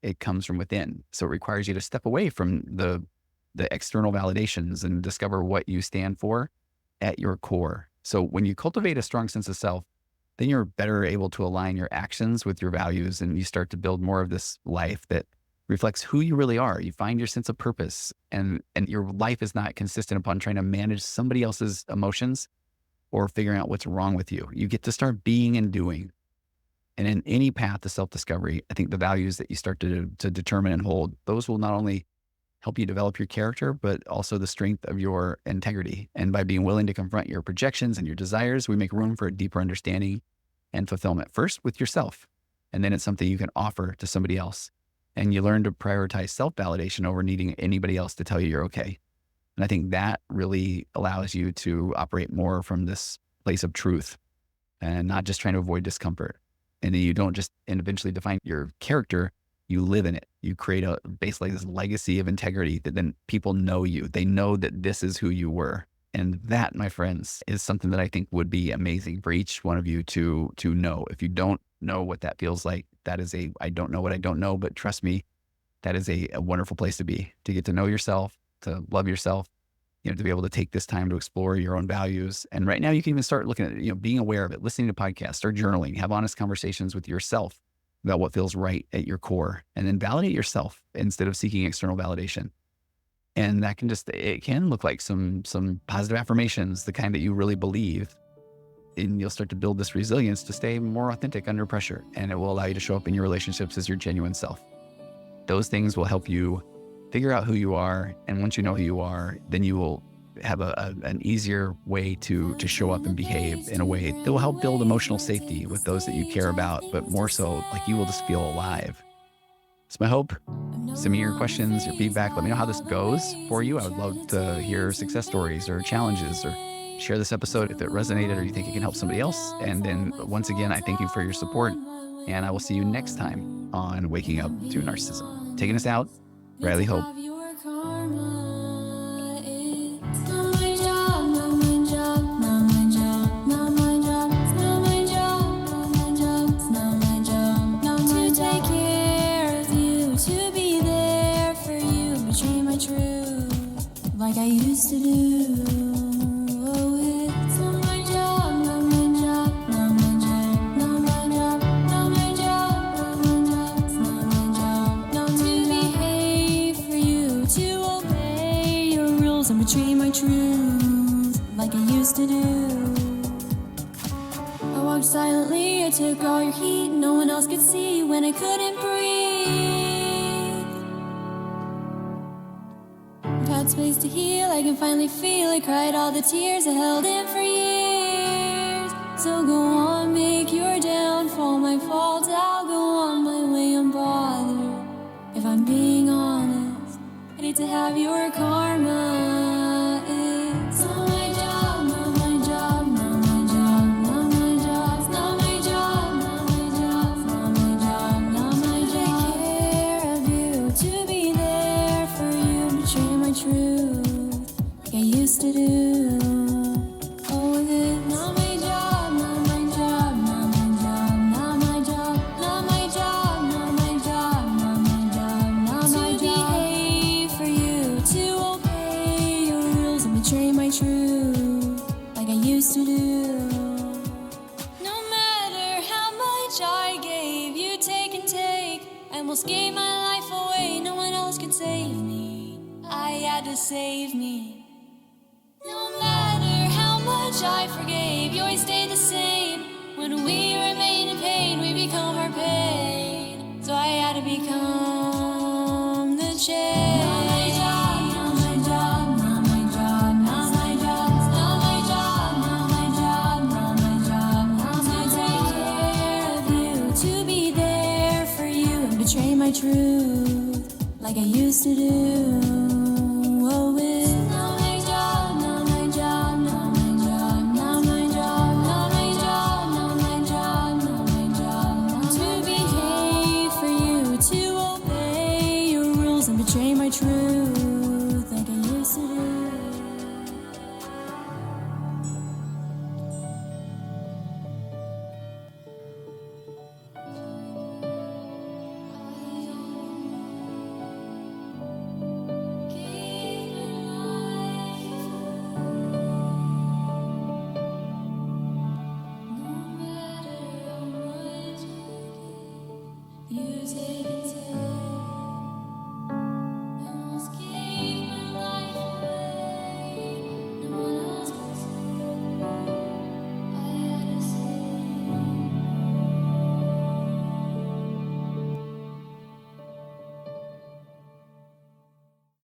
it comes from within. So it requires you to step away from the external validations and discover what you stand for at your core. So when you cultivate a strong sense of self, then you're better able to align your actions with your values, and you start to build more of this life that reflects who you really are. You find your sense of purpose, and your life is not consistent upon trying to manage somebody else's emotions or figuring out what's wrong with you. You get to start being and doing. And in any path to self-discovery, I think the values that you start to determine and hold, those will not only help you develop your character, but also the strength of your integrity. And by being willing to confront your projections and your desires, we make room for a deeper understanding and fulfillment, first with yourself. And then it's something you can offer to somebody else. And you learn to prioritize self-validation over needing anybody else to tell you you're okay. And I think that really allows you to operate more from this place of truth and not just trying to avoid discomfort. And then you don't just eventually define your character, you live in it. You create basically this legacy of integrity that then people know you. They know that this is who you were. And that, my friends, is something that I think would be amazing for each one of you to know. If you don't know what that feels like, that is I don't know what I don't know, but trust me, that is a wonderful place to be, to get to know yourself, to love yourself, to be able to take this time to explore your own values. And right now you can even start looking at, being aware of it, listening to podcasts, start journaling, have honest conversations with yourself about what feels right at your core, and then validate yourself instead of seeking external validation. And that it can look like some positive affirmations, the kind that you really believe, and you'll start to build this resilience to stay more authentic under pressure. And it will allow you to show up in your relationships as your genuine self. Those things will help you figure out who you are. And once you know who you are, then you will have an easier way to show up and behave in a way that will help build emotional safety with those that you care about, but more so, like, you will just feel alive. It's my hope. Send me your questions, your feedback. Let me know how this goes for you. I would love to hear success stories or challenges, or share this episode if it resonated or you think it can help somebody else. And then once again, I thank you for your support, and I will see you next time on Waking Up to Narcissism. Taking us out, Riley Hope. Like I used to do. Oh, it's not my job, not my job, not my job, not my job, not my job, not my job, it's not my job. Not to behave for you, to obey your rules and betray my truth, like I used to do. I walked silently, I took all your heat, no one else could see when I couldn't breathe. Had space to heal, I can finally feel. I cried all the tears I held in for years. So go on, make your downfall my fault. I'll go on my way unbothered. If I'm being honest, I need to have your karma. It's not my job, not my job, not my job, not my job, it's not my job, not my job, not my job, not my job. Take care of you, to be there for you, betray my truth, like I used to do. Oh, it's not my job, not my job, not my job, not my job, not my job, not my job, not my job, not my job. To behave for you, to obey your rules and betray my truth, like I used to do. No matter how much I gave, you take and take. I almost gave my life away, no one else could save me. I had to save me. No matter how much I forgave, you always stayed the same. When we remain in pain, we become our pain. So I had to become the change. Not my job, not my job, not my job, not my job, not my job, not my job, not my job, not my job. To take care of you, to be there for you, and betray my truth, like I used to do.